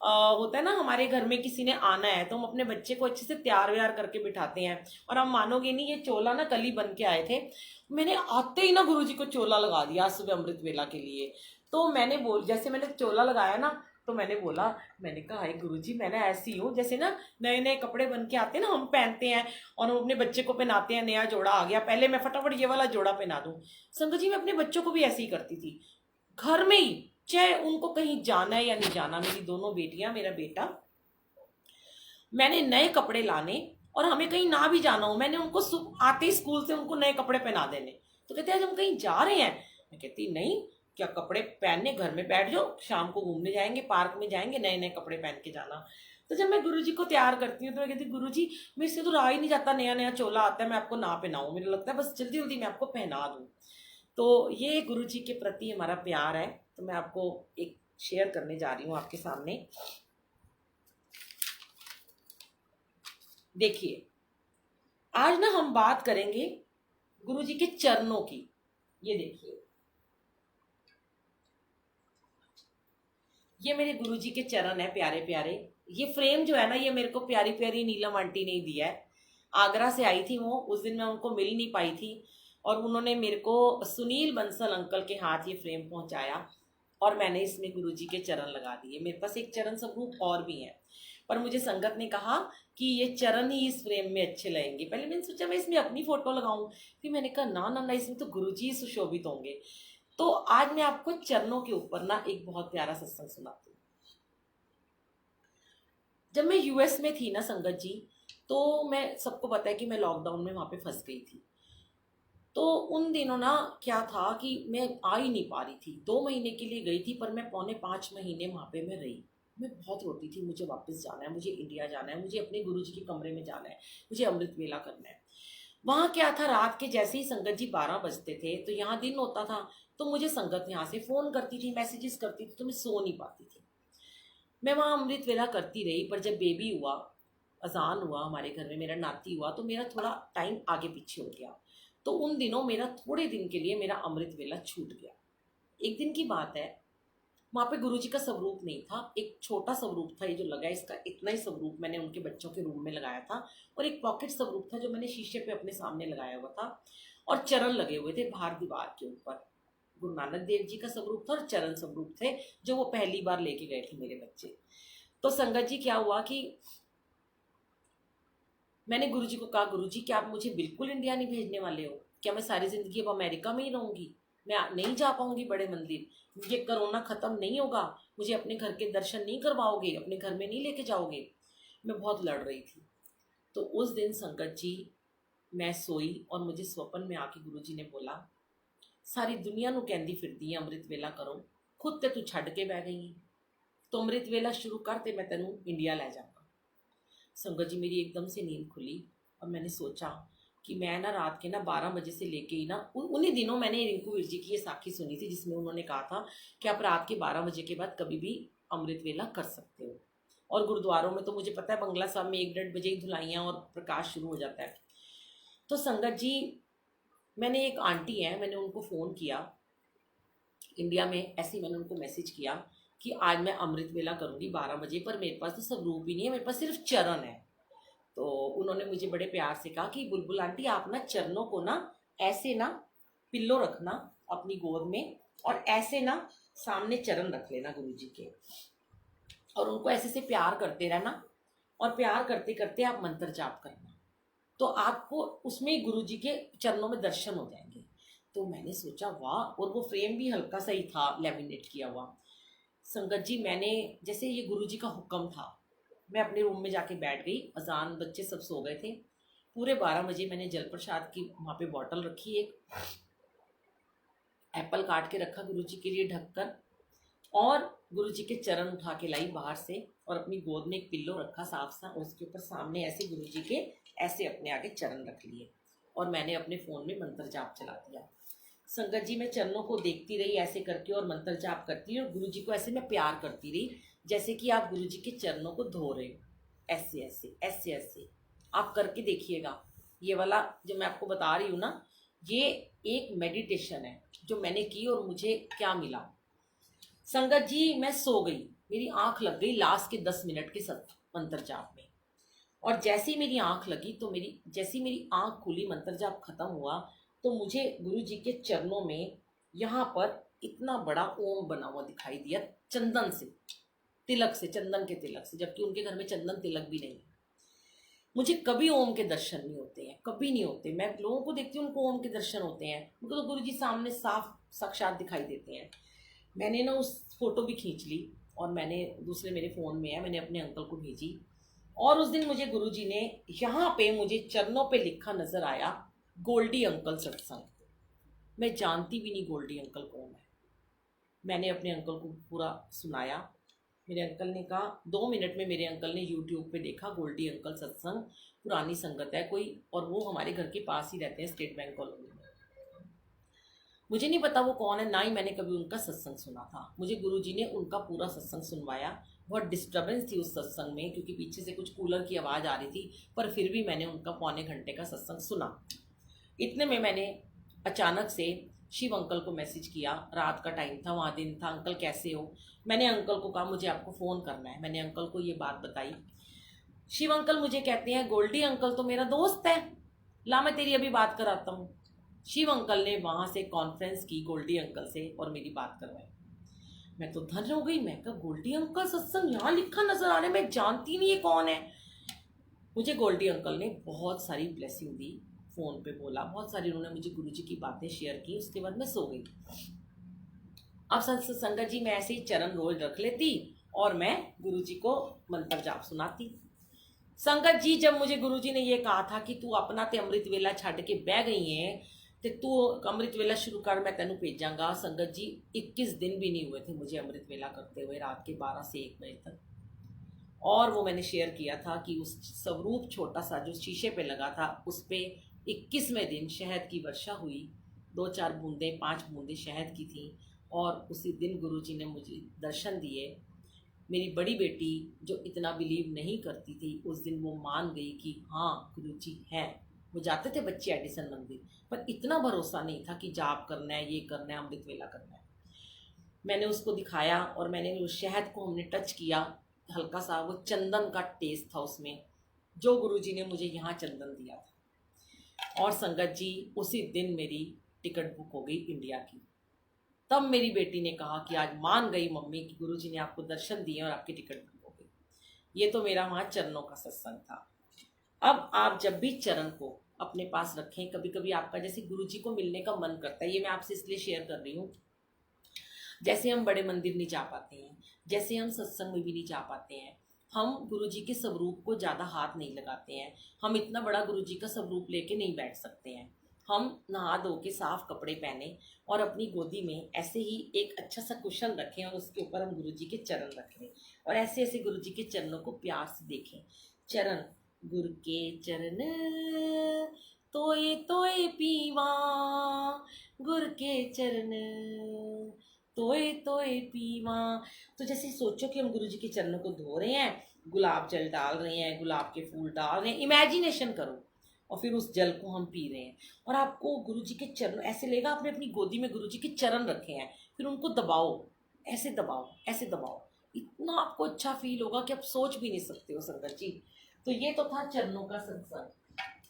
होता है ना हमारे घर में किसी ने आना है तो हम अपने बच्चे को अच्छे से तैयार व्यार करके बिठाते हैं। और हम मानोगे नहीं, ये चोला ना कल ही बन के आए थे, मैंने आते ही ना गुरुजी को चोला लगा दिया सुबह अमृत वेला के लिए। तो मैंने जैसे मैंने चोला लगाया ना, तो मैंने बोला, मैंने कहा हाय गुरुजी, मैं ना ऐसी हूँ जैसे ना नए नए कपड़े बन के आते हैं ना, हम पहनते हैं और हम अपने बच्चे को पहनाते हैं, नया जोड़ा आ गया, पहले मैं फटाफट ये वाला जोड़ा पहना दूं। संगत जी मैं अपने बच्चों को भी ऐसे ही करती थी, घर में ही, चाहे उनको कहीं जाना है या नहीं जाना, मेरी दोनों बेटियां, मेरा बेटा, मैंने नए कपड़े लाने, और हमें कहीं ना भी जाना हो, मैंने उनको आते ही स्कूल से उनको नए कपड़े पहना देने। तो कहते हैं आज हम कहीं जा रहे हैं, मैं कहती नहीं, क्या कपड़े पहनने, घर में बैठ जाओ, शाम को घूमने जाएंगे, पार्क में जाएंगे, नए नए कपड़े पहन के जाना। तो जब मैं गुरुजी को तैयार करती हूँ तो मैं कहती हूँ गुरुजी मेरे से तो रहा ही नहीं जाता, नया नया चोला आता है, मैं आपको ना पहनाऊं, मुझे लगता है बस जल्दी जल्दी मैं आपको पहना दूं। तो ये गुरुजी के प्रति हमारा प्यार है। तो मैं आपको एक शेयर करने जा रही हूँ आपके सामने। देखिए, आज ना हम बात करेंगे गुरुजी के चरणों की। ये देखिए, ये मेरे गुरुजी के चरण है प्यारे प्यारे। ये फ्रेम जो है ना, ये मेरे को प्यारी प्यारी नीलम आंटी ने दिया है। आगरा से आई थी वो, उस दिन मैं उनको मिल नहीं पाई थी, और उन्होंने मेरे को सुनील बंसल अंकल के हाथ ये फ्रेम पहुंचाया, और मैंने इसमें गुरुजी के चरण लगा दिए। मेरे पास एक चरण स्वरूप और भी है, पर मुझे संगत ने कहा कि ये चरण ही इस फ्रेम में अच्छे लगेंगे। पहले मैंने सोचा मैं इसमें अपनी फोटो लगाऊं, फिर मैंने कहा ना ना ना, इसमें तो गुरुजी सुशोभित होंगे। तो आज मैं आपको चरणों के ऊपर ना एक बहुत प्यारा सत्संग सुनाती हूँ। जब मैं यूएस में थी ना संगत जी, तो मैं, सबको पता है कि मैं लॉकडाउन में वहां पे फंस गई थी। तो उन दिनों ना क्या था कि मैं आ ही नहीं पा रही थी, 2 महीने के लिए गई थी, पर मैं 4.5 महीने वहां पे मैं रही। मैं बहुत रोती थी, मुझे वापस जाना है, मुझे इंडिया जाना है, मुझे अपने गुरुजी के कमरे में जाना है, मुझे अमृत वेला करना है। वहां क्या था, रात के जैसे ही संगत जी 12 बजते थे तो यहाँ दिन होता था, तो मुझे संगत यहाँ से फोन करती थी, मैसेजेस करती थी, तो मैं सो नहीं पाती थी। मैं वहाँ अमृत वेला करती रही, पर जब बेबी हुआ, अजान हुआ हमारे घर में, मेरा नाती हुआ, तो मेरा थोड़ा टाइम आगे पीछे हो गया। तो उन दिनों मेरा थोड़े दिन के लिए मेरा अमृत वेला छूट गया। एक दिन की बात है, वहाँ पे गुरुजी का स्वरूप नहीं था, एक छोटा स्वरूप था, ये जो लगा है इसका इतना ही स्वरूप मैंने उनके बच्चों के रूम में लगाया था, और एक पॉकेट स्वरूप था जो मैंने शीशे पे अपने सामने लगाया हुआ था, और चरण लगे हुए थे बाहर दीवार के ऊपर। गुरु नानक देव जी का स्वरूप था और चरण स्वरूप थे, जो वो पहली बार लेके गए थे मेरे बच्चे। तो संगत जी क्या हुआ कि मैंने गुरुजी को कहा, गुरुजी क्या आप मुझे बिल्कुल इंडिया नहीं भेजने वाले हो? क्या मैं सारी जिंदगी अब अमेरिका में ही रहूंगी? मैं नहीं जा पाऊंगी बड़े मंदिर, ये कोरोना खत्म नहीं होगा, मुझे अपने घर के दर्शन नहीं करवाओगे, अपने घर में नहीं लेके जाओगे? मैं बहुत लड़ रही थी। तो उस दिन संगत जी, मैं सोई और मुझे स्वप्न में आके गुरुजी ने बोला, सारी दुनिया ਨੂੰ ਕਹਿੰਦੀ ਫਿਰਦੀ ਹੈ ਅੰਮ੍ਰਿਤ ਵੇਲਾ ਕਰੋ, खुद ਤੇ तू ਛੱਡ के बह गई है, तो अमृत वेला शुरू कर ते मैं तेनू इंडिया लै जाऊंगा। संगत जी मेरी एकदम से नींद खुली, और मैंने सोचा कि मैं ना रात के ना 12 बजे से लेके ही ना उन्हीं दिनों मैंने रिंकू वीर जी की ये साखी सुनी थी, जिसमें उन्होंने कहा था कि आप रात के 12 बजे के बाद कभी भी अमृत वेला कर सकते हो। और गुरुद्वारों में तो मुझे पता है बंगला साहब में 1-1:30 बजे ही धुलाइयाँ और प्रकाश शुरू हो जाता है। तो संगत जी, मैंने एक आंटी है, मैंने उनको फ़ोन किया इंडिया में, ऐसे ही मैंने उनको मैसेज किया कि आज मैं अमृत वेला करूँगी 12 बजे, पर मेरे पास तो स्वरूप ही नहीं है, मेरे पास सिर्फ चरण है। तो उन्होंने मुझे बड़े प्यार से कहा कि बुलबुल आंटी आप ना चरणों को ना ऐसे ना पिल्लो रखना अपनी गोद में, और ऐसे ना सामने चरण रख लेना गुरु जी के, और उनको ऐसे से प्यार करते रहना, और प्यार करते करते आप मंत्र जाप करना, तो आपको उसमें गुरु जी के चरणों में दर्शन हो जाएंगे। तो मैंने सोचा वाह, और वो फ्रेम भी हल्का सा ही था, लेमिनेट किया हुआ। संगत जी, मैंने जैसे ये गुरु जी का हुक्म था, मैं अपने रूम में जाके बैठ गई, अजान, बच्चे सब सो गए थे। पूरे 12 बजे मैंने जल प्रसाद की वहाँ पे बॉटल रखी, एक एप्पल काट के रखा गुरु जी के लिए ढककर, और गुरु जी के चरण उठा के लाई बाहर से, और अपनी गोद में एक पिल्लो रखा साफ सा, और उसके ऊपर सामने ऐसे गुरु जी के ऐसे अपने आगे चरण रख लिए, और मैंने अपने फ़ोन में मंत्र जाप चला दिया। संगत जी, मैं चरणों को देखती रही ऐसे करके, और मंत्र जाप करती रही, और गुरु जी को ऐसे मैं प्यार करती रही, जैसे कि आप गुरु जी के चरणों को धो रहे हो, ऐसे ऐसे ऐसे ऐसे। आप करके देखिएगा, ये वाला जो मैं आपको बता रही हूँ ना, ये एक मेडिटेशन है जो मैंने की, और मुझे क्या मिला। संगत जी, मैं सो गई, मेरी आंख लग गई लास्ट के 10 मिनट के मंत्र जाप में, और जैसे ही मेरी आंख लगी, तो जैसी मेरी आंख खुली, मंत्र जाप खत्म हुआ, तो मुझे गुरु जी के चरणों में यहाँ पर इतना बड़ा ओम बना हुआ दिखाई दिया, चंदन से, तिलक से, चंदन के तिलक से, जबकि उनके घर में चंदन तिलक भी नहीं है। मुझे कभी ओम के दर्शन नहीं होते हैं, कभी नहीं होते। मैं लोगों को देखती हूँ उनको ओम के दर्शन होते हैं, उनको तो गुरु जी सामने साफ साक्षात दिखाई देते हैं। मैंने ना उस फोटो भी खींच ली, और मैंने दूसरे मेरे फ़ोन में है, मैंने अपने अंकल को भेजी, और उस दिन मुझे गुरुजी ने यहाँ पे मुझे चरणों पे लिखा नजर आया, गोल्डी अंकल सत्संग। मैं जानती भी नहीं गोल्डी अंकल कौन है। मैंने अपने अंकल को पूरा सुनाया, मेरे अंकल ने कहा, 2 मिनट में मेरे अंकल ने यूट्यूब पे देखा गोल्डी अंकल सत्संग, पुरानी संगत है कोई, और वो हमारे घर के पास ही रहते हैं, स्टेट बैंक कॉलोनी में। मुझे नहीं पता वो कौन है, ना ही मैंने कभी उनका सत्संग सुना था। मुझे गुरुजी ने उनका पूरा सत्संग सुनवाया। बहुत डिस्टर्बेंस थी उस सत्संग में, क्योंकि पीछे से कुछ कूलर की आवाज़ आ रही थी, पर फिर भी मैंने उनका पौने घंटे का सत्संग सुना। इतने में मैंने अचानक से शिव अंकल को मैसेज किया, रात का टाइम था, वहाँ दिन था, अंकल कैसे हो? मैंने अंकल को कहा मुझे आपको फ़ोन करना है, मैंने अंकल को ये बात बताई। शिव अंकल मुझे कहते हैं, गोल्डी अंकल तो मेरा दोस्त है, ला मैं तेरी अभी बात कराता हूँ। शिव अंकल ने वहाँ से कॉन्फ्रेंस की गोल्डी अंकल से, और मेरी बात करवाई। मैं तो धन्य हो गई, मैं कहा गोल्डी अंकल सत्संग यहाँ लिखा नजर आ रहा है, मैं जानती नहीं ये कौन है। मुझे गोल्डी अंकल ने बहुत सारी ब्लेसिंग दी, फ़ोन पे बोला, बहुत सारी उन्होंने मुझे गुरुजी की बातें शेयर की। उसके बाद मैं सो गई। अब संगत जी, मैं ऐसे ही चरण रोज रख लेती, और मैं गुरुजी को मंत्र जाप सुनाती। संगत जी, जब मुझे गुरुजी ने ये कहा था कि तू अपना ते अमृत वेला छड़ के बह गई है, तो तू अमृत वेला शुरू कर, मैं तेनू भेजांगा। संगत जी, 21 दिन भी नहीं हुए थे मुझे अमृत वेला करते हुए, रात के 12 से 1 बजे तक। और वो मैंने शेयर किया था कि उस स्वरूप छोटा सा जो शीशे पे लगा था, उस पे 21वें दिन शहद की वर्षा हुई। 2-4 बूंदें, 5 बूंदें शहद की थी और उसी दिन गुरुजी ने मुझे दर्शन दिए। मेरी बड़ी बेटी जो इतना बिलीव नहीं करती थी, उस दिन वो मान गई कि हाँ गुरुजी हैं। वो जाते थे बच्चे एडिसन मंदिर, पर इतना भरोसा नहीं था कि जाप करना है, ये करना है, अमृत वेला करना है। मैंने उसको दिखाया और मैंने उस शहद को हमने टच किया, हल्का सा वो चंदन का टेस्ट था उसमें, जो गुरुजी ने मुझे यहाँ चंदन दिया था। और संगत जी, उसी दिन मेरी टिकट बुक हो गई इंडिया की। तब मेरी बेटी ने कहा कि आज मान गई मम्मी कि गुरुजी ने आपको दर्शन दिए और आपकी टिकट बुक हो गई। ये तो मेरा वहाँ चरणों का सत्संग था। अब आप जब भी चरण को अपने पास रखें, कभी कभी आपका जैसे गुरुजी को मिलने का मन करता है, ये मैं आपसे इसलिए शेयर कर रही हूँ। जैसे हम बड़े मंदिर नहीं जा पाते हैं, जैसे हम सत्संग में भी नहीं जा पाते हैं, हम गुरुजी के स्वरूप को ज़्यादा हाथ नहीं लगाते हैं, हम इतना बड़ा गुरुजी का स्वरूप लेके नहीं बैठ सकते हैं। हम नहा धो के साफ कपड़े पहने और अपनी गोदी में ऐसे ही एक अच्छा सा कुशन रखें और उसके ऊपर हम गुरुजी के चरण रख लें और ऐसे ऐसे गुरुजी के चरणों को प्यार से देखें। चरण, गुरु के चरण तोए तोए पीवा, गुरु के चरण तोए तोए पीवा। तो जैसे सोचो कि हम गुरुजी के चरणों को धो रहे हैं, गुलाब जल डाल रहे हैं, गुलाब के फूल डाल रहे हैं, इमेजिनेशन करो, और फिर उस जल को हम पी रहे हैं और आपको गुरुजी के चरण ऐसे लेगा, आपने अपनी गोदी में गुरुजी के चरण रखे हैं, फिर उनको दबाओ, ऐसे दबाओ, ऐसे दबाओ, इतना आपको अच्छा फील होगा कि आप सोच भी नहीं सकते हो संगत जी। तो ये तो था चरणों का सत्संग।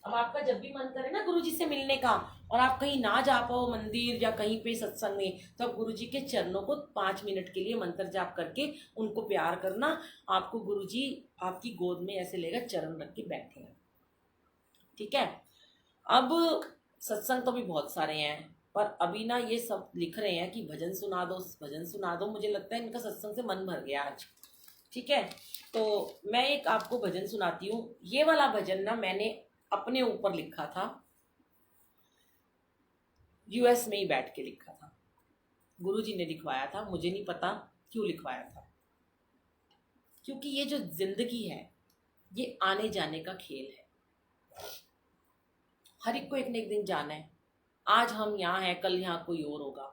अब आपका जब भी मन करे ना गुरुजी से मिलने का और आप कहीं ना जा पाओ मंदिर या कहीं पे सत्संग में, तो आप गुरुजी के चरणों को 5 मिनट के लिए मंत्र जाप करके उनको प्यार करना। आपको गुरुजी आपकी गोद में ऐसे लेगा, चरण रख के बैठे हैं, ठीक है। अब सत्संग तो भी बहुत सारे हैं, पर अभी ना ये सब लिख रहे हैं कि भजन सुना दो, भजन सुना दो। मुझे लगता है इनका सत्संग से मन भर गया आज, ठीक है। तो मैं एक आपको भजन सुनाती हूँ। ये वाला भजन ना मैंने अपने ऊपर लिखा था, यूएस में ही बैठ के लिखा था, गुरुजी ने लिखवाया था, मुझे नहीं पता क्यों लिखवाया था, क्योंकि ये जो जिंदगी है ये आने जाने का खेल है। हर एक को एक न एक दिन जाना है। आज हम यहाँ हैं, कल यहाँ कोई और होगा,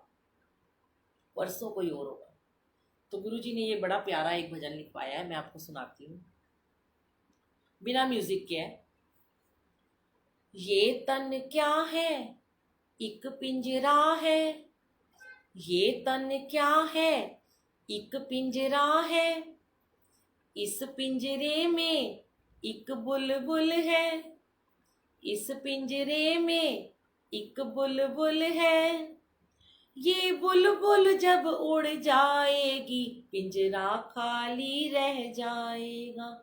परसों कोई और होगा। तो गुरुजी ने ये बड़ा प्यारा एक भजन लिखवाया है, मैं आपको सुनाती हूँ, बिना म्यूजिक के है। ये तन क्या है, एक पिंजरा है, ये तन क्या है, एक पिंजरा है, इस पिंजरे में एक बुलबुल है, इस पिंजरे में एक बुलबुल है। ये बुलबुल जब उड़ जाएगी पिंजरा खाली रह जाएगा,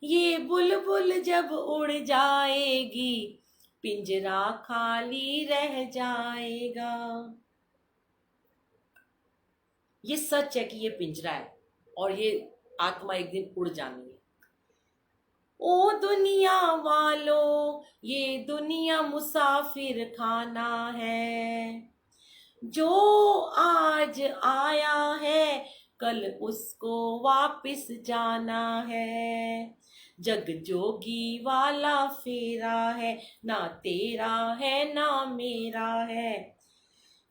ये बुलबुल जब उड़ जाएगी पिंजरा खाली रह जाएगा। ये सच है कि ये पिंजरा है और ये आत्मा एक दिन उड़ जानी है। ओ दुनिया वालों, ये दुनिया मुसाफिर खाना है, जो आज आया है कल उसको वापस जाना है। जग जोगी वाला फेरा है, ना तेरा है ना मेरा है।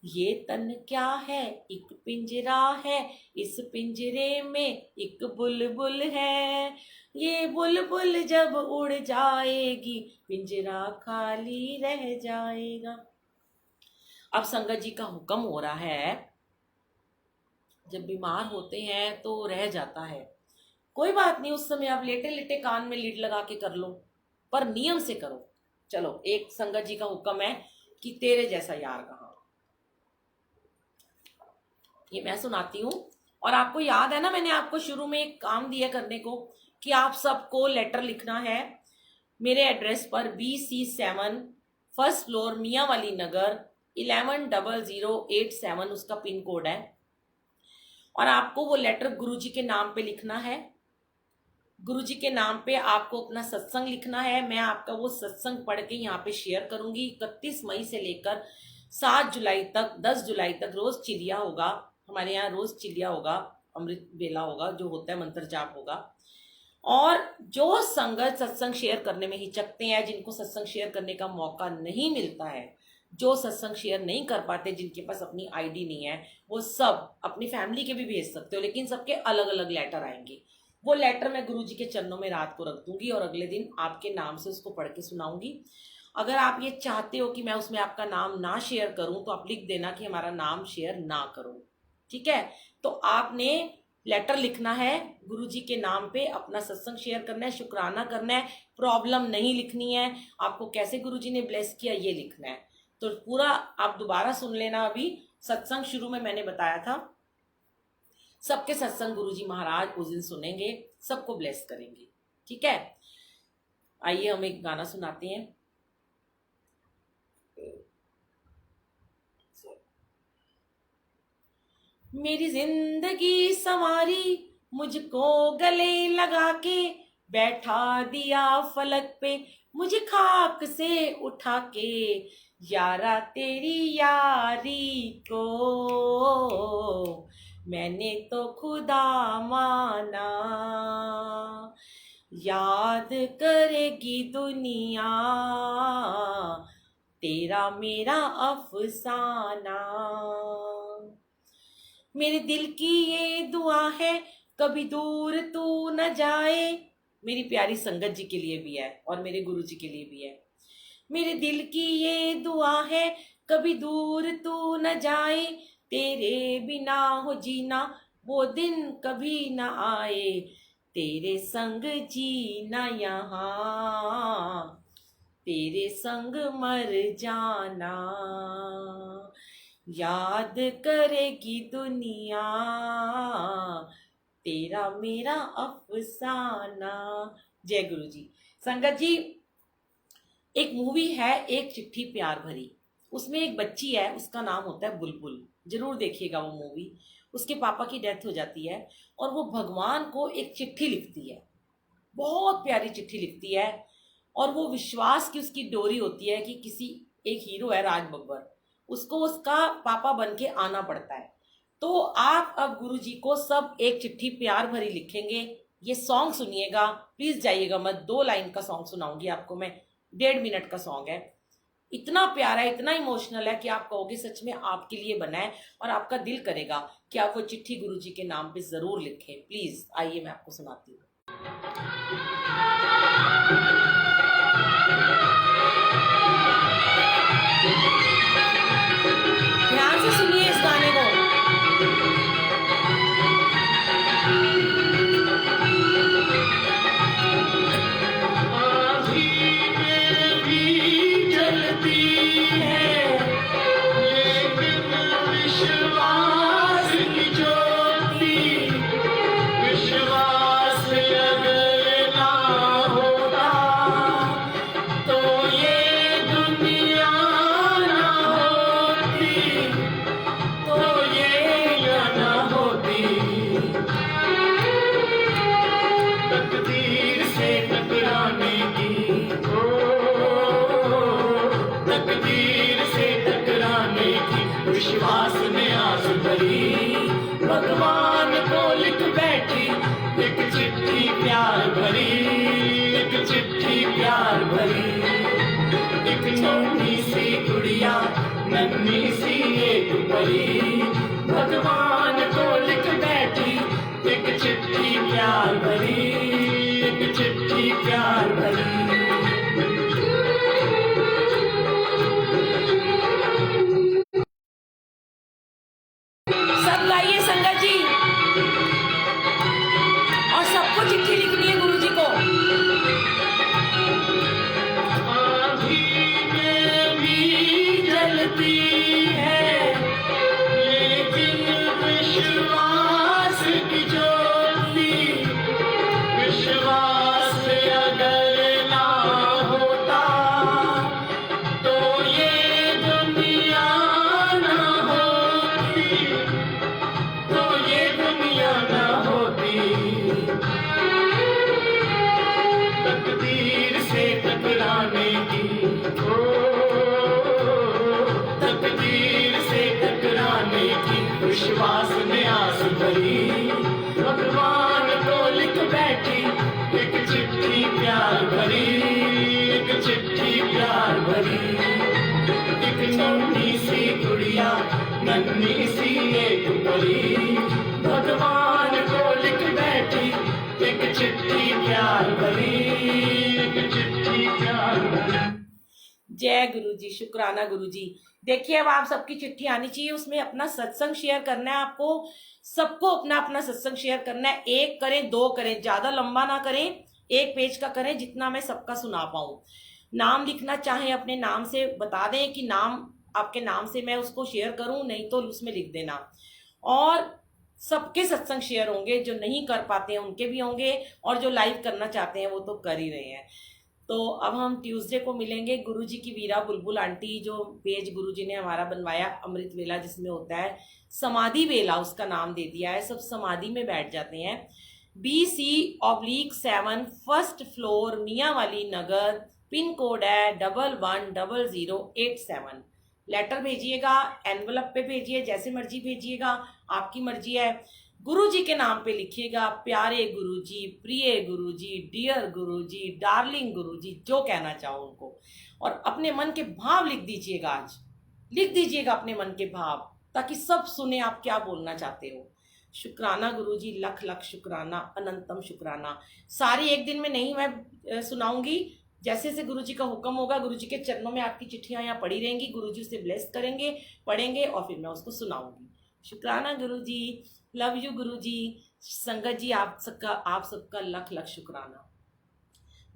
ये तन क्या है, एक पिंजरा है, इस पिंजरे में एक बुलबुल है। ये बुलबुल जब उड़ जाएगी पिंजरा खाली रह जाएगा। अब संगत जी का हुक्म हो रहा है, जब बीमार होते हैं तो रह जाता है, कोई बात नहीं, उस समय आप लेटे लेटे कान में लीड लगा के कर लो, पर नियम से करो। चलो, एक संगत जी का हुक्म है कि तेरे जैसा यार कहाँ, ये मैं सुनाती हूँ। और आपको याद है ना, मैंने आपको शुरू में एक काम दिया करने को कि आप सबको लेटर लिखना है मेरे एड्रेस पर, BC7 फर्स्ट फ्लोर, मियाँ वाली नगर, 110087 उसका पिन कोड है। और आपको वो लेटर गुरुजी के नाम पे लिखना है, गुरुजी के नाम पे आपको अपना सत्संग लिखना है। मैं आपका वो सत्संग पढ़ के यहाँ पे शेयर करूंगी। 31 मई से लेकर 7 जुलाई तक, 10 जुलाई तक रोज चिलिया होगा, हमारे यहाँ रोज चिलिया होगा, अमृत बेला होगा, जो होता है मंत्र जाप होगा। और जो संगत सत्संग शेयर करने में हिचकते हैं, जिनको सत्संग शेयर करने का मौका नहीं मिलता है, जो सत्संग शेयर नहीं कर पाते, जिनके पास अपनी आईडी नहीं है, वो सब अपनी फैमिली के भी भेज सकते हो, लेकिन सबके अलग अलग लेटर आएंगे। वो लेटर मैं गुरुजी के चरणों में रात को रख दूंगी और अगले दिन आपके नाम से उसको पढ़ के सुनाऊंगी। अगर आप ये चाहते हो कि मैं उसमें आपका नाम ना शेयर करूं, तो आप लिख देना कि हमारा नाम शेयर ना करो, ठीक है। तो आपने लेटर लिखना है गुरुजी के नाम पे, अपना सत्संग शेयर करना है, शुक्राना करना है, प्रॉब्लम नहीं लिखनी है, आपको कैसे गुरुजी ने ब्लेस किया ये लिखना है। तो पूरा आप दोबारा सुन लेना। अभी सत्संग शुरू में मैंने बताया था, सबके सत्संग गुरुजी महाराज उस दिन सुनेंगे, सबको ब्लेस करेंगे, ठीक है। आइए हम एक गाना सुनाते हैं। मेरी जिंदगी संवारी, मुझको गले लगा के, बैठा दिया फलक पे मुझे खाक से उठा के, यारा तेरी यारी को मैंने तो खुदा माना, याद करेगी दुनिया तेरा मेरा अफसाना। मेरे दिल की ये दुआ है कभी दूर तू न जाए, मेरी प्यारी संगत जी के लिए भी है और मेरे गुरु जी के लिए भी है। मेरे दिल की ये दुआ है कभी दूर तू न जाए, तेरे बिना हो जीना वो दिन कभी न आए, तेरे संग जीना यहाँ तेरे संग मर जाना, याद करेगी दुनिया तेरा मेरा अफसाना। जय गुरु जी। संगत जी, एक मूवी है एक चिट्ठी प्यार भरी, उसमें एक बच्ची है, उसका नाम होता है बुलबुल, जरूर देखिएगा वो मूवी। उसके पापा की डेथ हो जाती है और वो भगवान को एक चिट्ठी लिखती है, बहुत प्यारी चिट्ठी लिखती है, और वो विश्वास की उसकी डोरी होती है कि किसी एक हीरो है राज बब्बर, उसको उसका पापा बन के आना पड़ता है। तो आप अब गुरु जी को सब एक चिट्ठी प्यार भरी लिखेंगे। ये सॉन्ग सुनिएगा, प्लीज जाइएगा मत, 2 लाइन का सॉन्ग सुनाऊंगी आपको मैं, 1.5 मिनट का सॉन्ग है, इतना प्यारा है, इतना इमोशनल है कि आप कहोगे सच में आपके लिए बना है, और आपका दिल करेगा कि आप वो चिट्ठी गुरु जी के नाम पे जरूर लिखें। प्लीज आइए मैं आपको सुनाती हूँ। ध्यान से सुनिए इस गाने को। विश्वास में आस भरी भगवान को लिख बैठी एक चिट्ठी प्यार भरी, एक चिट्ठी प्यार भरी। एक छोटी सी गुड़िया नन्ही सी एक परी, भगवान को लिख बैठी एक चिट्ठी प्यार भरी, एक चिट्ठी प्यार भरी। विश्वास में आस भरी भगवान को लिख बैठी नन्ही सी एक परी भगवान को लिख बैठी एक चिट्ठी प्यार भरी, एक चिट्ठी प्यार भरी। जय गुरु जी, शुक्राना गुरु जी। देखिए अब आप सबकी चिट्ठी आनी चाहिए, उसमें अपना सत्संग शेयर करना है आपको, सबको अपना अपना सत्संग शेयर करना है। एक करें, दो करें, ज्यादा लंबा ना करें, एक पेज का करें जितना मैं सबका सुना पाऊं। नाम लिखना चाहे अपने नाम से बता दें कि नाम आपके नाम से मैं उसको शेयर करूं, नहीं तो उसमें लिख देना। और सबके सत्संग शेयर होंगे, जो नहीं कर पाते हैं उनके भी होंगे, और जो लाइव करना चाहते हैं वो तो कर ही रहे हैं। तो अब हम ट्यूसडे को मिलेंगे। गुरुजी की वीरा बुलबुल आंटी जो पेज गुरुजी ने हमारा बनवाया अमृत वेला, जिसमें होता है समाधि वेला, उसका नाम दे दिया है, सब समाधि में बैठ जाते हैं। BC/7 फर्स्ट फ्लोर मियाँ वाली नगर, पिन कोड है 110087। लेटर भेजिएगा, एनवलप पे भेजिए, जैसे मर्जी भेजिएगा, आपकी मर्जी है। गुरुजी के नाम पे लिखिएगा, प्यारे गुरुजी, प्रिय गुरुजी, डियर गुरुजी, डार्लिंग गुरुजी, जो कहना चाहो उनको। और अपने मन के भाव लिख दीजिएगा, आज लिख दीजिएगा अपने मन के भाव, ताकि सब सुने आप क्या बोलना चाहते हो। शुक्राना गुरुजी, लख लख शुक्राना, अनंतम शुक्राना। सारी एक दिन में नहीं मैं सुनाऊंगी, जैसे जैसे गुरुजी का हुक्म होगा, गुरुजी के चरणों में आपकी चिट्ठियां यहाँ पड़ी रहेंगी, गुरुजी उसे ब्लेस करेंगे, पढ़ेंगे और फिर मैं उसको सुनाऊंगी। शुक्राना गुरुजी, लव यू गुरुजी। संगत जी आप सबका लख लख शुक्राना।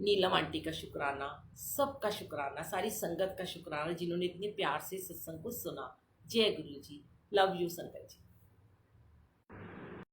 नीलम आंटी का शुक्राना, सबका शुक्राना, सारी संगत का शुक्राना जिन्होंने इतने प्यार से सत्संग को सुना। जय गुरुजी, लव यू संगत जी।